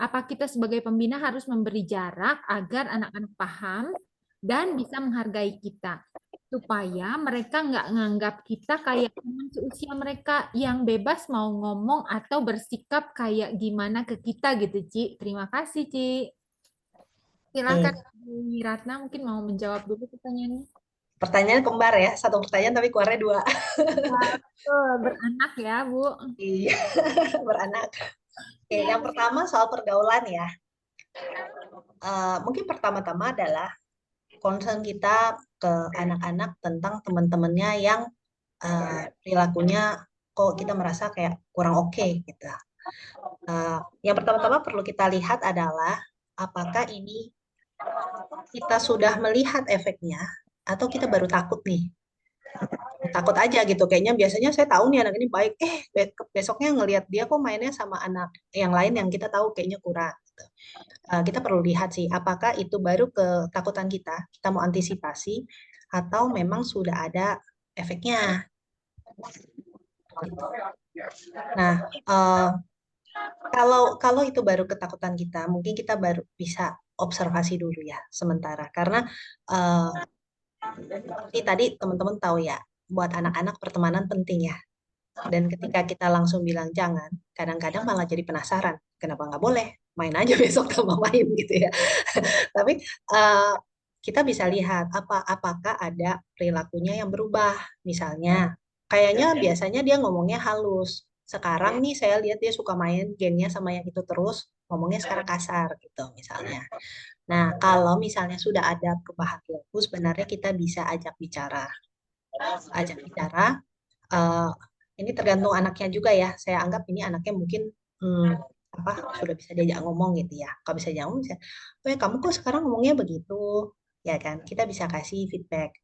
Apa kita sebagai pembina harus memberi jarak agar anak-anak paham dan bisa menghargai kita supaya mereka nggak nganggap kita kayak teman seusia mereka yang bebas mau ngomong atau bersikap kayak gimana ke kita gitu, Ci. Terima kasih, Ci. Silakan oke. Bu Ratna mungkin mau menjawab dulu pertanyaannya. Pertanyaan kembar ya, satu pertanyaan tapi keluarnya 2. Betul, beranak ya, Bu. Iya, beranak. Oke, yang pertama soal pergaulan ya. Mungkin pertama-tama adalah concern kita ke anak-anak tentang teman-temannya yang perilakunya kok kita merasa kayak kurang oke gitu. Yang pertama-tama perlu kita lihat adalah apakah ini kita sudah melihat efeknya atau kita baru takut nih. Takut aja gitu, kayaknya biasanya saya tahu nih anak ini baik, besoknya ngelihat dia kok mainnya sama anak yang lain yang kita tahu kayaknya kurang gitu. Kita perlu lihat sih apakah itu baru ketakutan kita mau antisipasi atau memang sudah ada efeknya gitu. Nah, kalau itu baru ketakutan kita, mungkin kita baru bisa observasi dulu ya sementara karena seperti tadi teman-teman tahu ya, buat anak-anak pertemanan penting ya. Dan ketika kita langsung bilang jangan, kadang-kadang malah jadi penasaran, kenapa nggak boleh? Main aja besok sama main gitu ya. Tapi kita bisa lihat apakah ada perilakunya yang berubah. Misalnya, kayaknya biasanya dia ngomongnya halus. Sekarang nih saya lihat dia suka main gamenya sama yang itu terus, ngomongnya sekarang kasar gitu misalnya. Nah, kalau misalnya sudah ada perubahan perilaku, sebenarnya kita bisa ajak bicara. Ajak bicara, eh, ini tergantung anaknya juga ya. Saya anggap ini anaknya mungkin apa sudah bisa diajak ngomong gitu ya. Kalau bisa diajak ngomong, bisa, oh ya kamu kok sekarang ngomongnya begitu, ya kan? Kita bisa kasih feedback.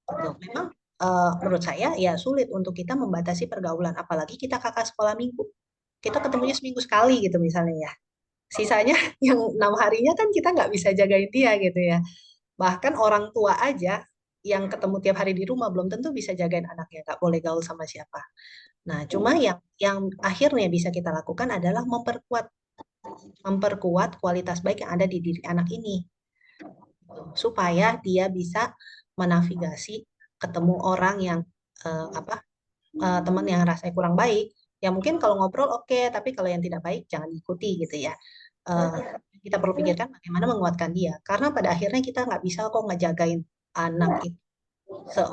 Gitu. Memang menurut saya ya sulit untuk kita membatasi pergaulan, apalagi kita kakak sekolah minggu. Kita ketemunya seminggu sekali gitu misalnya ya. Sisanya yang 6 harinya kan kita nggak bisa jagain dia gitu ya. Bahkan orang tua aja yang ketemu tiap hari di rumah belum tentu bisa jagain anaknya, nggak boleh gaul sama siapa. Nah, cuma yang akhirnya bisa kita lakukan adalah memperkuat kualitas baik yang ada di diri anak ini supaya dia bisa menavigasi ketemu orang yang teman yang rasanya kurang baik. Ya mungkin kalau ngobrol oke, tapi kalau yang tidak baik jangan diikuti gitu ya. Kita perlu pikirkan bagaimana menguatkan dia, karena pada akhirnya kita nggak bisa kok ngejagain anak itu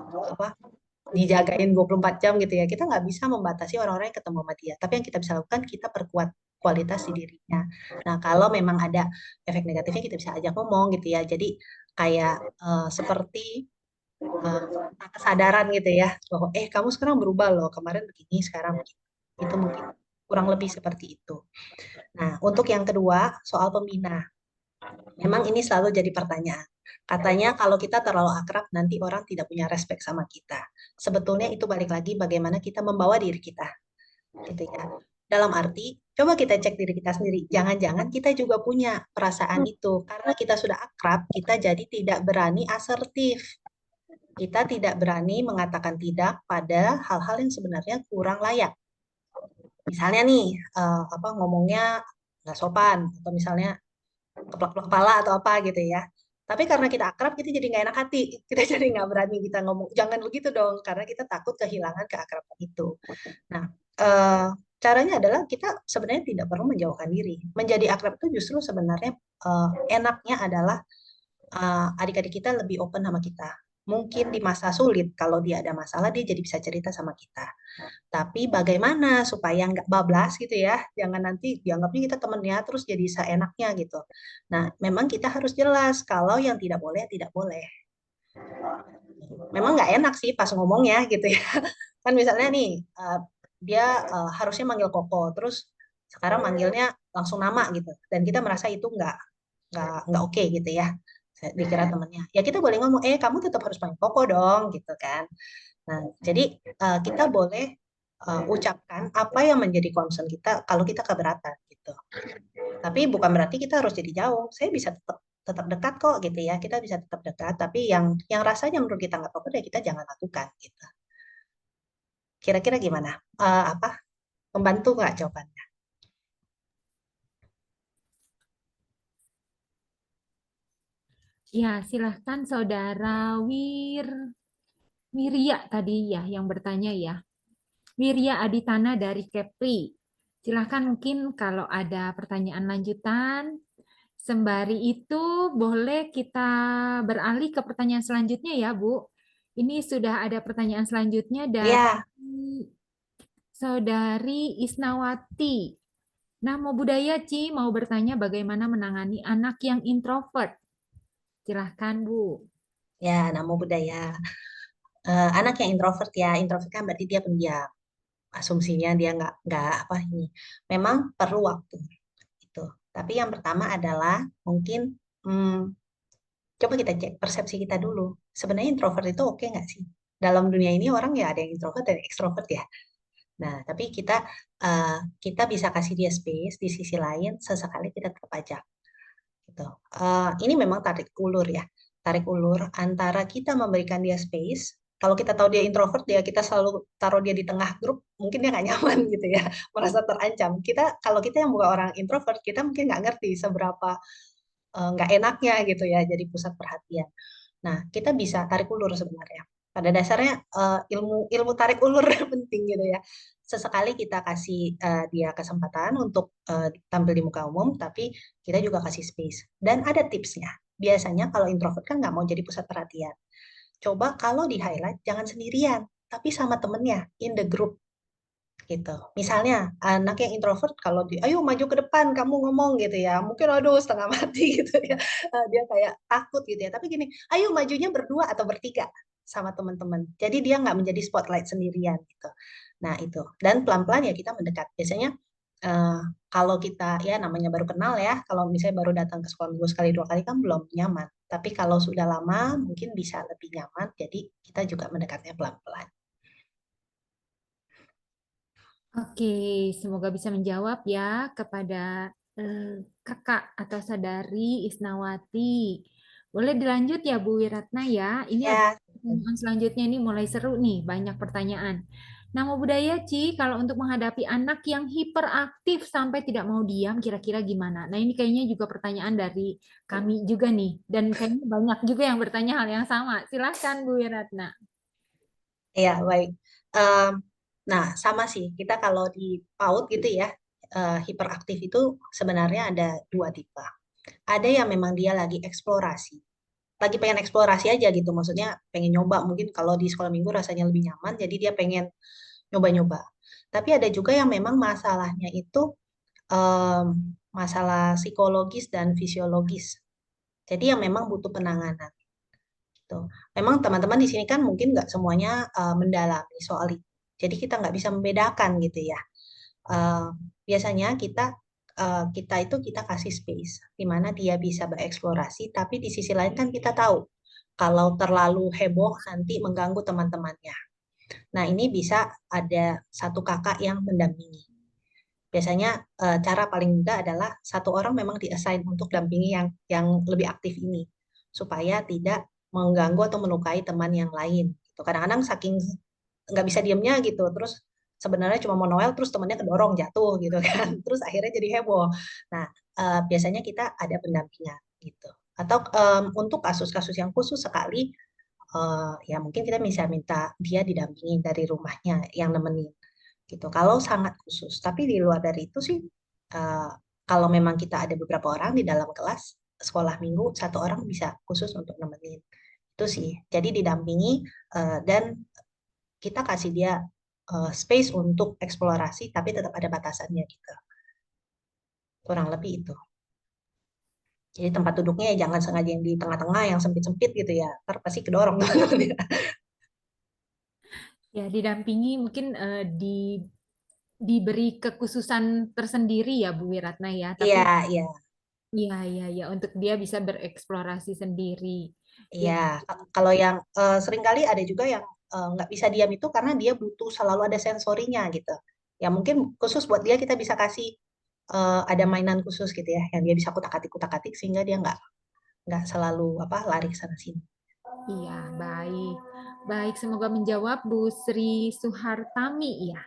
dijagain 24 jam gitu ya. Kita nggak bisa membatasi orang-orang yang ketemu sama dia. Tapi yang kita bisa lakukan, kita perkuat kualitas di dirinya. Nah, kalau memang ada efek negatifnya, kita bisa ajak ngomong gitu ya. Jadi kayak seperti kesadaran gitu ya, bahwa kamu sekarang berubah loh, kemarin begini, sekarang begini. Itu mungkin kurang lebih seperti itu. Nah, untuk yang kedua, soal pembina. Memang ini selalu jadi pertanyaan. Katanya kalau kita terlalu akrab, nanti orang tidak punya respek sama kita. Sebetulnya itu balik lagi bagaimana kita membawa diri kita. Gitu ya. Dalam arti, coba kita cek diri kita sendiri. Jangan-jangan kita juga punya perasaan itu. Karena kita sudah akrab, kita jadi tidak berani asertif. Kita tidak berani mengatakan tidak pada hal-hal yang sebenarnya kurang layak. Misalnya nih, ngomongnya nggak sopan, atau misalnya keplak-keplak kepala atau apa gitu ya. Tapi karena kita akrab, kita jadi nggak enak hati. Kita jadi nggak berani kita ngomong, jangan begitu dong, karena kita takut kehilangan keakraban itu. Nah, caranya adalah kita sebenarnya tidak perlu menjauhkan diri. Menjadi akrab itu justru sebenarnya enaknya adalah adik-adik kita lebih open sama kita. Mungkin di masa sulit, kalau dia ada masalah, dia jadi bisa cerita sama kita. Tapi bagaimana supaya nggak bablas gitu ya, jangan nanti dianggapnya kita temennya terus jadi seenaknya gitu. Nah, memang kita harus jelas kalau yang tidak boleh, tidak boleh. Memang nggak enak sih pas ngomongnya gitu ya. Kan misalnya nih, dia harusnya manggil Koko, terus sekarang manggilnya langsung nama gitu. Dan kita merasa itu nggak oke gitu ya. Dikira temennya. Ya kita boleh ngomong, kamu tetap harus panggil Koko dong gitu kan. Nah, jadi kita boleh ucapkan apa yang menjadi concern kita kalau kita keberatan gitu. Tapi bukan berarti kita harus jadi jauh. Saya bisa tetap dekat kok gitu ya. Kita bisa tetap dekat, tapi yang rasanya menurut kita nggak apa-apa ya kita jangan lakukan gitu. Kira-kira gimana? Membantu nggak jawabannya? Ya, silahkan Saudara Wirya tadi ya yang bertanya ya. Wirya Aditana dari Kepri. Silahkan mungkin kalau ada pertanyaan lanjutan. Sembari itu boleh kita beralih ke pertanyaan selanjutnya ya, Bu. Ini sudah ada pertanyaan selanjutnya dari Ya, Saudari Isnawati. Namo Buddhaya Ci mau bertanya bagaimana menangani anak yang introvert. Silahkan, Bu. ya, namo buddhaya. Anak yang introvert ya, introvert kan berarti dia pendiam. Asumsinya dia nggak apa ini. Memang perlu waktu itu. Tapi yang pertama adalah mungkin coba kita cek persepsi kita dulu. Sebenarnya introvert itu oke nggak sih? Dalam dunia ini orang ya ada yang introvert dan ekstrovert ya. Nah, tapi kita bisa kasih dia space. Di sisi lain, sesekali kita tetap ajak. Gitu. Ini memang tarik ulur ya. Tarik ulur antara kita memberikan dia space. Kalau kita tahu dia introvert, kita selalu taruh dia di tengah grup, mungkin dia nggak nyaman gitu ya, merasa terancam. Kalau kita yang bukan orang introvert, kita mungkin nggak ngerti seberapa nggak enaknya gitu ya, jadi pusat perhatian. Nah, kita bisa tarik ulur sebenarnya. Pada dasarnya ilmu tarik ulur penting gitu ya. Sesekali kita kasih dia kesempatan untuk tampil di muka umum, tapi kita juga kasih space. Dan ada tipsnya. Biasanya kalau introvert kan nggak mau jadi pusat perhatian. Coba kalau di highlight jangan sendirian, tapi sama temennya in the group gitu. Misalnya anak yang introvert kalau ayo maju ke depan kamu ngomong gitu ya, mungkin aduh setengah mati gitu ya, dia kayak takut gitu ya. Tapi gini, ayo majunya berdua atau bertiga sama teman-teman. Jadi dia nggak menjadi spotlight sendirian gitu. Nah itu, dan pelan-pelan ya kita mendekat. Biasanya kalau kita ya namanya baru kenal ya, kalau misalnya baru datang ke sekolah minggu sekali 2 kali kan belum nyaman. Tapi kalau sudah lama mungkin bisa lebih nyaman. Jadi kita juga mendekatnya pelan-pelan. Oke, semoga bisa menjawab ya kepada kakak atau saudari Isnawati. Boleh dilanjut ya Bu Wiratna ya. Ini ada Ya, pertanyaan selanjutnya, ini mulai seru nih, banyak pertanyaan. Nama budaya Ci, kalau untuk menghadapi anak yang hiperaktif sampai tidak mau diam, kira-kira gimana? Nah ini kayaknya juga pertanyaan dari kami juga nih. Dan kayaknya banyak juga yang bertanya hal yang sama. Silahkan Bu Wiratna. ya baik. Em, nah, sama sih. Kita kalau di PAUD gitu ya, hiperaktif itu sebenarnya ada 2 tipe. Ada yang memang dia lagi eksplorasi. Lagi pengen eksplorasi aja gitu. Maksudnya pengen nyoba. Mungkin kalau di sekolah minggu rasanya lebih nyaman, jadi dia pengen nyoba-nyoba. Tapi ada juga yang memang masalahnya itu em, masalah psikologis dan fisiologis. Jadi yang memang butuh penanganan. Gitu. Memang teman-teman di sini kan mungkin nggak semuanya mendalami soal itu. Jadi kita nggak bisa membedakan gitu ya. Eh, Biasanya kita itu kita kasih space di mana dia bisa bereksplorasi, tapi di sisi lain kan kita tahu kalau terlalu heboh nanti mengganggu teman-temannya. Nah, ini bisa ada satu kakak yang mendampingi. Biasanya cara paling mudah adalah satu orang memang diassign untuk dampingi yang lebih aktif ini supaya tidak mengganggu atau melukai teman yang lain. Gitu. Kadang-kadang saking nggak bisa diemnya gitu, terus sebenarnya cuma mau Noel, terus temannya kedorong jatuh gitu kan, terus akhirnya jadi heboh. Nah, biasanya kita ada pendampingan gitu. Atau untuk kasus-kasus yang khusus sekali, ya mungkin kita bisa minta dia didampingi dari rumahnya yang nemenin gitu. Kalau sangat khusus, tapi di luar dari itu sih, eh, kalau memang kita ada beberapa orang di dalam kelas sekolah minggu, satu orang bisa khusus untuk nemenin. Itu sih. Jadi didampingi dan kita kasih dia space untuk eksplorasi, tapi tetap ada batasannya gitu. Kurang lebih itu. Jadi tempat duduknya ya jangan sengaja yang di tengah-tengah, yang sempit-sempit gitu ya. Ntar pasti kedorong. Ya, didampingi mungkin diberi kekhususan tersendiri ya Bu Wiratna ya. Tapi Iya, iya. iya, untuk dia bisa bereksplorasi sendiri. Ya, Iya, kalau yang seringkali ada juga yang nggak bisa diam itu karena dia butuh selalu ada sensorinya gitu. Ya mungkin khusus buat dia kita bisa kasih ada mainan khusus gitu ya, yang dia bisa kutak-atik sehingga dia nggak selalu apa lari ke sana sini. iya, baik. Baik, semoga menjawab Bu Sri Suhartami ya.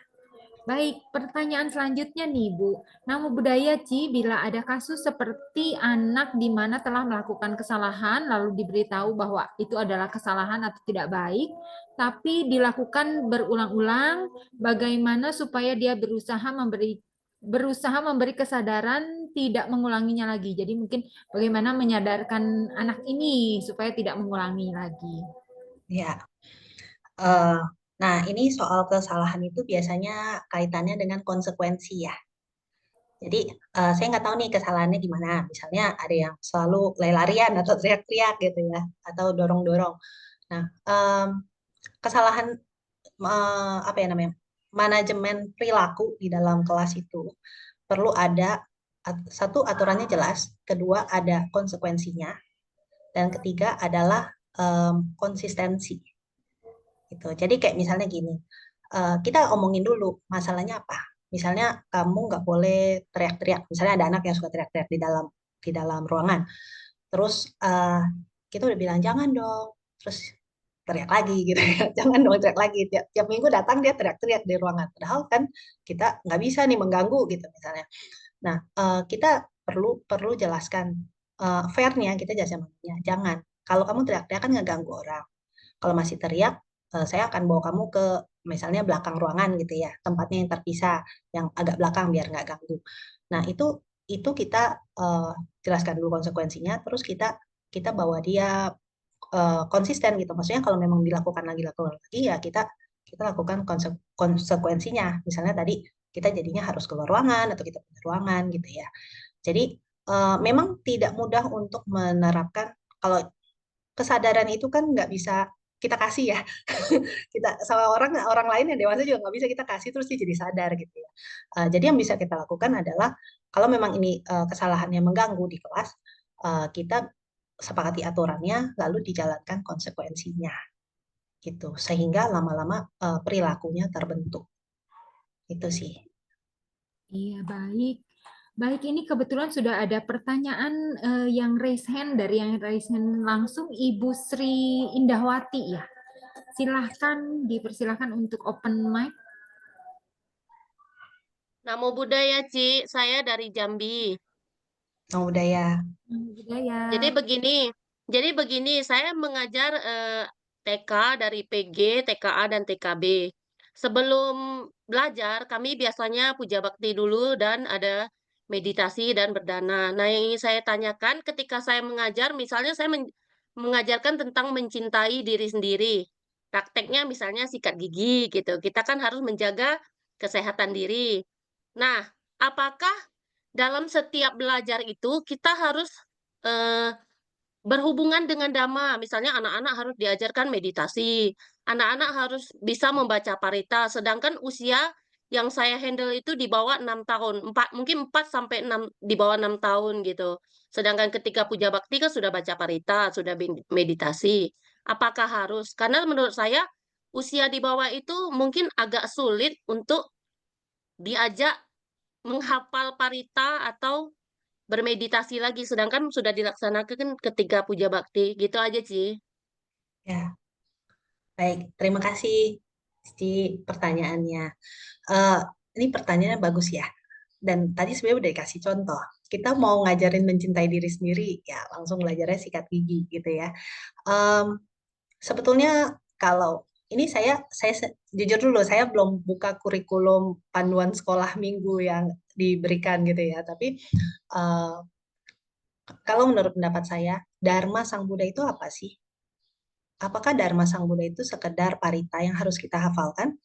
Baik, pertanyaan selanjutnya nih Bu. Nama budaya Ci, bila ada kasus seperti anak di mana telah melakukan kesalahan lalu diberitahu bahwa itu adalah kesalahan atau tidak baik, tapi dilakukan berulang-ulang, bagaimana supaya dia berusaha memberi kesadaran tidak mengulanginya lagi. Jadi mungkin bagaimana menyadarkan anak ini supaya tidak mengulangi lagi. Ya, eh, nah ini soal kesalahan itu biasanya kaitannya dengan konsekuensi ya. Jadi saya nggak tahu nih kesalahannya di mana. Misalnya ada yang selalu lari-larian atau teriak-teriak gitu ya, atau dorong-dorong. Nah, kesalahan apa ya namanya manajemen perilaku di dalam kelas itu perlu ada satu aturannya jelas, kedua ada konsekuensinya, dan ketiga adalah konsistensi. Gitu. Jadi kayak misalnya gini, kita omongin dulu masalahnya apa. Misalnya kamu nggak boleh teriak-teriak. Misalnya ada anak yang suka teriak-teriak di dalam ruangan. Terus kita udah bilang jangan dong. Terus teriak lagi gitu ya. Jangan dong teriak lagi. Tiap minggu datang dia teriak-teriak di ruangan. Padahal kan kita nggak bisa nih mengganggu gitu misalnya. Nah, kita perlu perlu jelaskan fairnya kita jelaskan makanya. Jangan. Kalau kamu teriak-teriak kan ngeganggu orang. Kalau masih teriak, saya akan bawa kamu ke misalnya belakang ruangan gitu ya, tempatnya yang terpisah, yang agak belakang biar nggak ganggu. Nah, itu kita jelaskan dulu konsekuensinya, terus kita kita bawa dia konsisten gitu. Maksudnya kalau memang lakukan lagi ya kita lakukan konsekuensinya. Misalnya tadi kita jadinya harus keluar ruangan atau kita pindah ruangan gitu ya. Jadi memang tidak mudah untuk menerapkan kalau kesadaran itu kan nggak bisa kita kasih ya. Kita sama orang lain yang dewasa juga nggak bisa kita kasih terus dia jadi sadar gitu ya. Jadi yang bisa kita lakukan adalah kalau memang ini kesalahan yang mengganggu di kelas, kita sepakati aturannya lalu dijalankan konsekuensinya gitu sehingga lama-lama perilakunya terbentuk. Itu sih. Iya, baik. Baik, ini kebetulan sudah ada pertanyaan yang raise hand, dari yang raise hand langsung Ibu Sri Indahwati ya. Silahkan, dipersilahkan untuk open mic. Namo Buddhaya, Ci. Saya dari Jambi. Namo Buddhaya. Budaya. Jadi begini, saya mengajar TK dari PG, TKA, dan TKB. Sebelum belajar, kami biasanya puja bakti dulu dan ada meditasi dan berdana. Nah, yang ingin saya tanyakan ketika saya mengajar, misalnya saya mengajarkan tentang mencintai diri sendiri. Prakteknya misalnya sikat gigi gitu. Kita kan harus menjaga kesehatan diri. Nah, apakah dalam setiap belajar itu kita harus eh, berhubungan dengan dhamma? Misalnya anak-anak harus diajarkan meditasi, anak-anak harus bisa membaca parita, sedangkan usia yang saya handle itu di bawah 6 tahun, mungkin 4 sampai 6, di bawah 6 tahun gitu. Sedangkan ketika puja bakti kan sudah baca parita, sudah meditasi. Apakah harus? Karena menurut saya usia di bawah itu mungkin agak sulit untuk diajak menghafal parita atau bermeditasi lagi, sedangkan sudah dilaksanakan ketika puja bakti. Gitu aja, Ci. Ya, baik. Terima kasih, Ci, pertanyaannya. Eh, ini pertanyaannya bagus ya. Dan tadi sebenarnya udah dikasih contoh. Kita mau ngajarin mencintai diri sendiri, ya langsung belajarnya sikat gigi gitu ya. Sebetulnya kalau ini jujur dulu, saya belum buka kurikulum panduan sekolah minggu yang diberikan gitu ya. Tapi eh, kalau menurut pendapat saya, Dharma Sang Buddha itu apa sih? Apakah Dharma Sang Buddha itu sekedar parita yang harus kita hafalkan?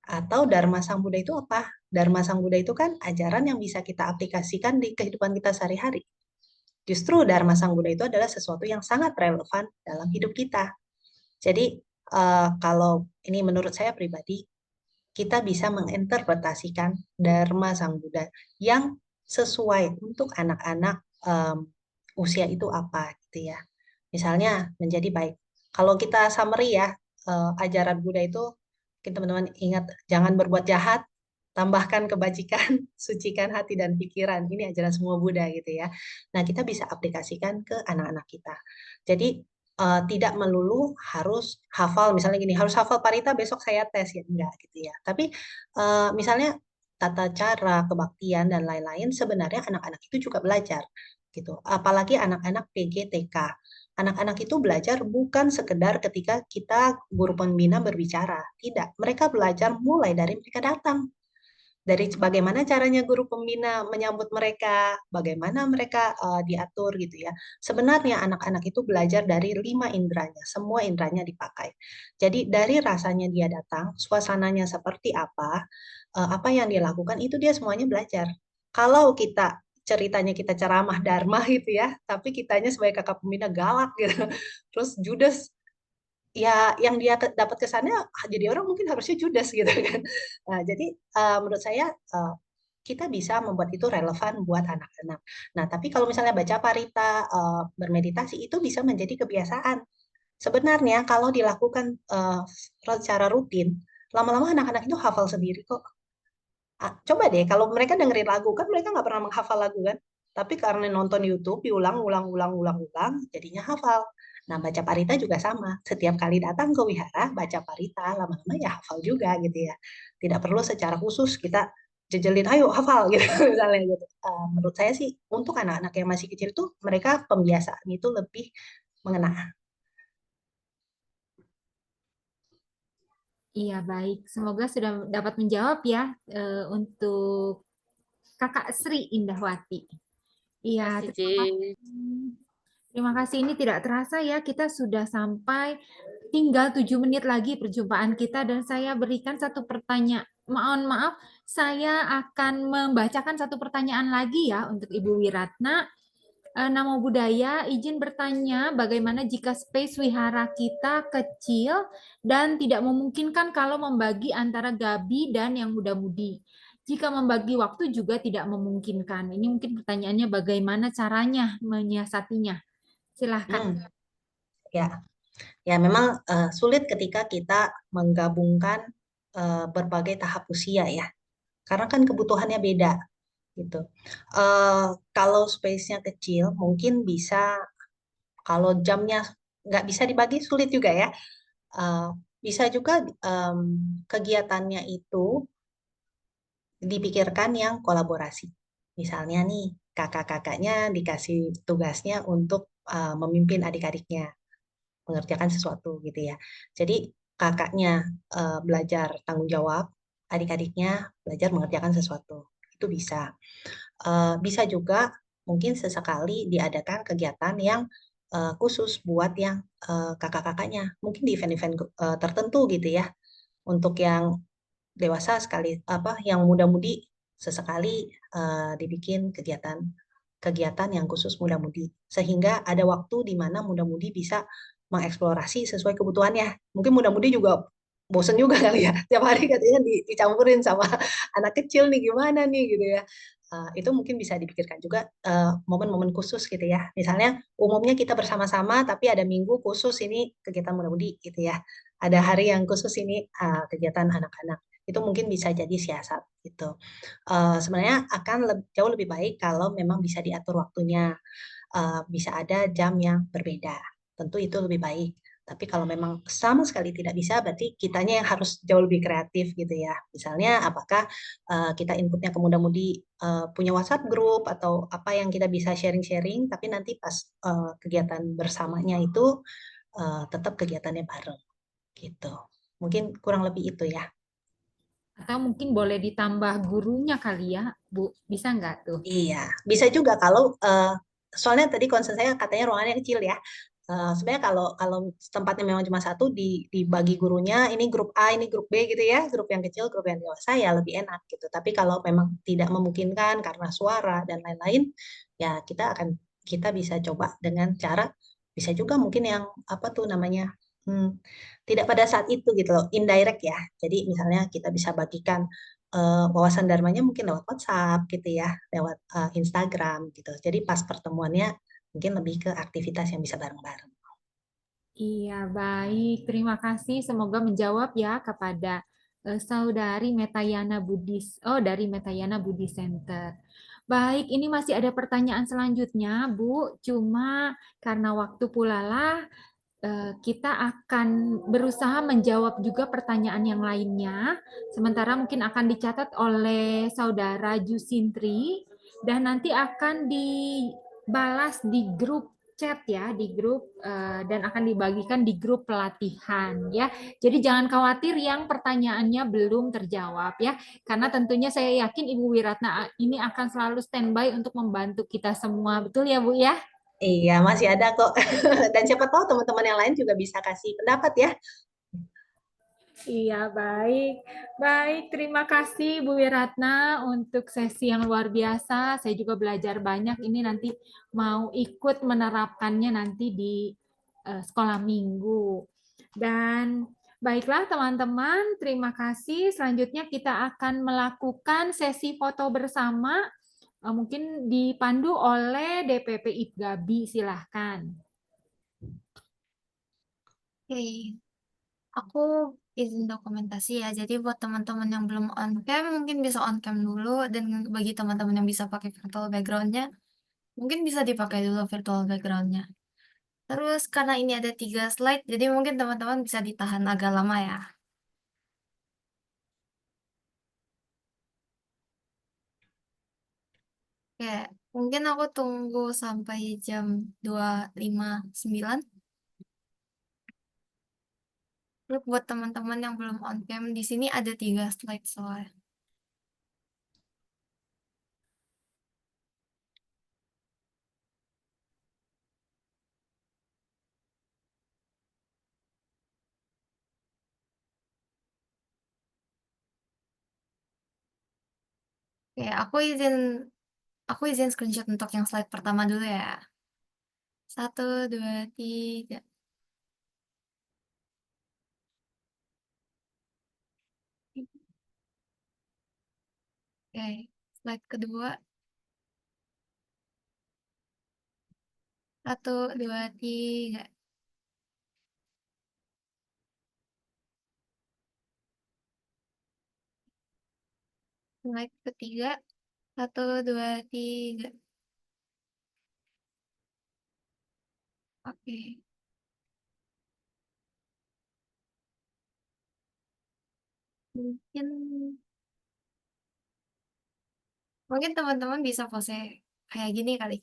Atau Dharma Sang Buddha itu apa? Dharma Sang Buddha itu kan ajaran yang bisa kita aplikasikan di kehidupan kita sehari-hari. Justru Dharma Sang Buddha itu adalah sesuatu yang sangat relevan dalam hidup kita. Jadi kalau ini menurut saya pribadi, kita bisa menginterpretasikan Dharma Sang Buddha yang sesuai untuk anak-anak usia itu apa gitu ya. Misalnya menjadi baik. Kalau kita summary ya, ajaran Buddha itu, teman-teman ingat, jangan berbuat jahat, tambahkan kebajikan, sucikan hati dan pikiran. Ini ajaran semua Buddha gitu ya. Nah, kita bisa aplikasikan ke anak-anak kita. Jadi, tidak melulu harus hafal, misalnya gini, harus hafal parita besok saya tes, ya enggak gitu ya. Tapi misalnya tata cara, kebaktian, dan lain-lain, sebenarnya anak-anak itu juga belajar gitu. Apalagi anak-anak PG, TK. Anak-anak itu belajar bukan sekedar ketika kita guru pembina berbicara. Tidak, mereka belajar mulai dari mereka datang. Dari bagaimana caranya guru pembina menyambut mereka, bagaimana mereka diatur gitu ya. Sebenarnya anak-anak itu belajar dari 5 inderanya, semua inderanya dipakai. Jadi dari rasanya dia datang, suasananya seperti apa yang dia lakukan, itu dia semuanya belajar. Kalau kita ceritanya kita ceramah dharma gitu ya, tapi kitanya sebagai kakak pembina galak gitu, terus judes, ya yang dia dapat kesannya jadi orang mungkin harusnya judes gitu kan. Nah, jadi menurut saya kita bisa membuat itu relevan buat anak-anak. Nah, tapi kalau misalnya baca parita, bermeditasi itu bisa menjadi kebiasaan. Sebenarnya kalau dilakukan secara rutin, lama-lama anak-anak itu hafal sendiri kok. Coba deh, kalau mereka dengerin lagu, kan mereka nggak pernah menghafal lagu kan? Tapi karena nonton YouTube, diulang, jadinya hafal. Nah, baca parita juga sama. Setiap kali datang ke wihara, baca parita, lama-lama ya hafal juga gitu ya. Tidak perlu secara khusus kita jejelin, ayo hafal gitu misalnya gitu. Menurut saya sih, untuk anak-anak yang masih kecil tuh, mereka pembiasaan itu lebih mengena. Iya, baik. Semoga sudah dapat menjawab ya untuk Kakak Sri Indahwati. Iya, Terima kasih, Ci. terima kasih. Ini tidak terasa ya, kita sudah sampai tinggal 7 menit lagi perjumpaan kita dan saya berikan satu pertanyaan. Mohon maaf, saya akan membacakan satu pertanyaan lagi ya untuk Ibu Wiratna. Namo Buddhaya, izin bertanya bagaimana jika space wihara kita kecil dan tidak memungkinkan kalau membagi antara Gabi dan yang muda-mudi. Jika membagi waktu juga tidak memungkinkan. Ini mungkin pertanyaannya bagaimana caranya menyiasatinya. Silahkan. Ya, ya memang sulit ketika kita menggabungkan berbagai tahap usia ya, karena kan kebutuhannya beda gitu. Kalau space-nya kecil, mungkin bisa kalau jamnya nggak bisa dibagi sulit juga ya. Bisa juga kegiatannya itu dipikirkan yang kolaborasi. Misalnya nih, kakak-kakaknya dikasih tugasnya untuk memimpin adik-adiknya mengerjakan sesuatu gitu ya. Jadi kakaknya belajar tanggung jawab, adik-adiknya belajar mengerjakan sesuatu. Itu bisa. Bisa juga mungkin sesekali diadakan kegiatan yang khusus buat yang kakak-kakaknya. Mungkin di event-event tertentu gitu ya. Untuk yang dewasa sekali yang muda-mudi sesekali dibikin kegiatan yang khusus muda-mudi sehingga ada waktu di mana muda-mudi bisa mengeksplorasi sesuai kebutuhannya. Mungkin muda-mudi juga bosen juga kali ya tiap hari katanya dicampurin sama anak kecil nih gimana nih gitu ya. Itu mungkin bisa dipikirkan juga momen-momen khusus gitu ya. Misalnya umumnya kita bersama-sama tapi ada minggu khusus ini kegiatan muda-mudi gitu ya. Ada hari yang khusus ini kegiatan anak-anak. Itu mungkin bisa jadi siasat gitu. Sebenarnya akan jauh lebih baik kalau memang bisa diatur waktunya, bisa ada jam yang berbeda. Tentu itu lebih baik. Tapi kalau memang sama sekali tidak bisa, berarti kitanya yang harus jauh lebih kreatif gitu ya. Misalnya apakah kita inputnya ke muda-mudi punya WhatsApp group atau apa yang kita bisa sharing-sharing, tapi nanti pas kegiatan bersamanya itu tetap kegiatannya bareng gitu. Mungkin kurang lebih itu ya. Atau mungkin boleh ditambah gurunya kali ya, Bu. Bisa nggak tuh? Iya, bisa juga kalau soalnya tadi concern saya katanya ruangannya kecil ya. Sebenarnya kalau kalau tempatnya memang cuma satu dibagi gurunya, ini grup A, ini grup B gitu ya, grup yang kecil, grup yang dewasa ya lebih enak gitu. Tapi kalau memang tidak memungkinkan karena suara dan lain-lain, ya kita bisa coba dengan cara bisa juga mungkin yang apa tuh namanya tidak pada saat itu gitu loh, indirect ya. Jadi misalnya kita bisa bagikan wawasan dharmanya mungkin lewat WhatsApp gitu ya, lewat Instagram gitu. Jadi pas pertemuannya mungkin lebih ke aktivitas yang bisa bareng-bareng. Iya, baik. Terima kasih. Semoga menjawab ya kepada saudari Metayana Buddhis. Oh, dari Metayana Buddhist Center. Baik, ini masih ada pertanyaan selanjutnya, Bu. Cuma karena waktu pula lah, kita akan berusaha menjawab juga pertanyaan yang lainnya. Sementara mungkin akan dicatat oleh saudara Jusintri dan nanti akan dibalas di grup chat ya, di grup dan akan dibagikan di grup pelatihan ya. Jadi jangan khawatir yang pertanyaannya belum terjawab ya, karena tentunya saya yakin Ibu Wiratna ini akan selalu standby untuk membantu kita semua. Betul ya, Bu ya? Iya, masih ada kok. Dan siapa tahu teman-teman yang lain juga bisa kasih pendapat ya. Iya, baik. Baik, terima kasih Bu Wiratna untuk sesi yang luar biasa. Saya juga belajar banyak. Ini nanti mau ikut menerapkannya nanti di sekolah minggu. Dan baiklah teman-teman, terima kasih. Selanjutnya kita akan melakukan sesi foto bersama. Mungkin dipandu oleh DPP IPGABI. Silahkan. Oke, aku izin dokumentasi ya. Jadi buat teman-teman yang belum on cam, mungkin bisa on cam dulu. Dan bagi teman-teman yang bisa pakai virtual background-nya, mungkin bisa dipakai dulu virtual background-nya. Terus karena ini ada 3 slide, jadi mungkin teman-teman bisa ditahan agak lama ya. Oke, mungkin aku tunggu sampai jam 2:59. Terus buat teman-teman yang belum on cam, di sini ada 3 slide soalnya. Oke, aku izin Aku izin screenshot untuk yang slide pertama dulu ya. 1, 2, 3. Oke, slide kedua. 1, 2, 3. Slide ketiga. 1, 2, 3. Oke. Mungkin mungkin teman-teman bisa pose kayak gini kali.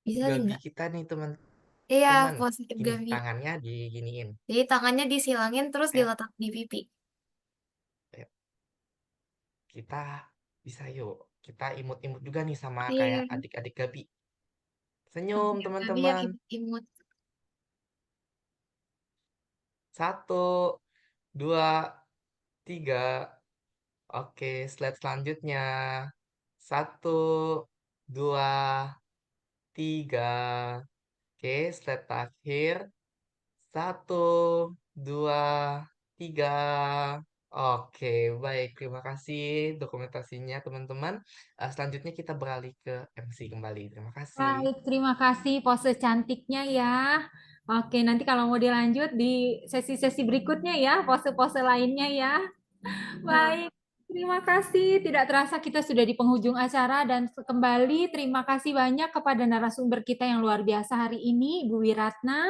Bisa Gabi nggak? kita nih teman-teman, Iya, pose gini Gabi. tangannya diginiin. Jadi tangannya disilangin terus Ayo, diletak di pipi. ayo, kita bisa yuk. Kita imut-imut juga nih sama kayak Iya. adik-adik Gabi. Senyum Oke, Gabi ya teman-teman. imut. 1, 2, 3. Oke, slide selanjutnya. 1, 2, 3. Oke, slide terakhir. 1, 2, 3. Oke, baik. Terima kasih dokumentasinya, teman-teman. Selanjutnya kita beralih ke MC kembali. Terima kasih. Baik, terima kasih pose cantiknya ya. Oke, nanti kalau mau dilanjut di sesi-sesi berikutnya ya, pose-pose lainnya ya. Baik, terima kasih. Tidak terasa kita sudah di penghujung acara dan kembali terima kasih banyak kepada narasumber kita yang luar biasa hari ini, Bu Wiratna.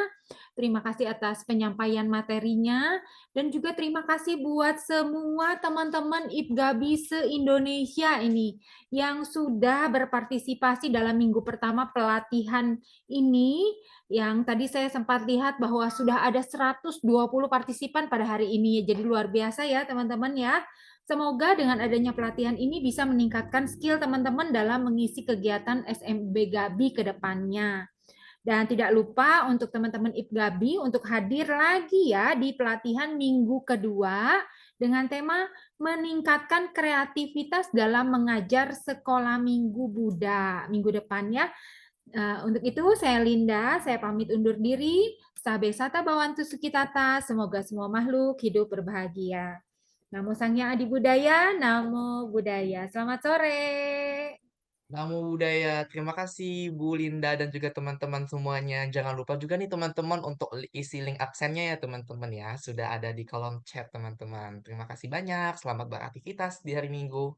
Terima kasih atas penyampaian materinya dan juga terima kasih buat semua teman-teman IPGABI se-Indonesia ini yang sudah berpartisipasi dalam minggu pertama pelatihan ini, yang tadi saya sempat lihat bahwa sudah ada 120 partisipan pada hari ini. Jadi luar biasa ya teman-teman ya. Semoga dengan adanya pelatihan ini bisa meningkatkan skill teman-teman dalam mengisi kegiatan SMB Gabi ke depannya. Dan tidak lupa untuk teman-teman IPGABI untuk hadir lagi ya di pelatihan minggu kedua dengan tema meningkatkan kreativitas dalam mengajar sekolah minggu Buddha minggu depan ya. Untuk itu saya Linda, saya pamit undur diri. Sabe sata bawantu sukitata, semoga semua makhluk hidup berbahagia. Namo Sang Hyang Adi Budaya, Namo Buddhaya. Selamat sore. Namo Buddhaya. Terima kasih Bu Linda dan juga teman-teman semuanya. Jangan lupa juga nih teman-teman untuk isi link absennya ya teman-teman ya. Sudah ada di kolom chat teman-teman. Terima kasih banyak. Selamat beraktivitas di hari Minggu.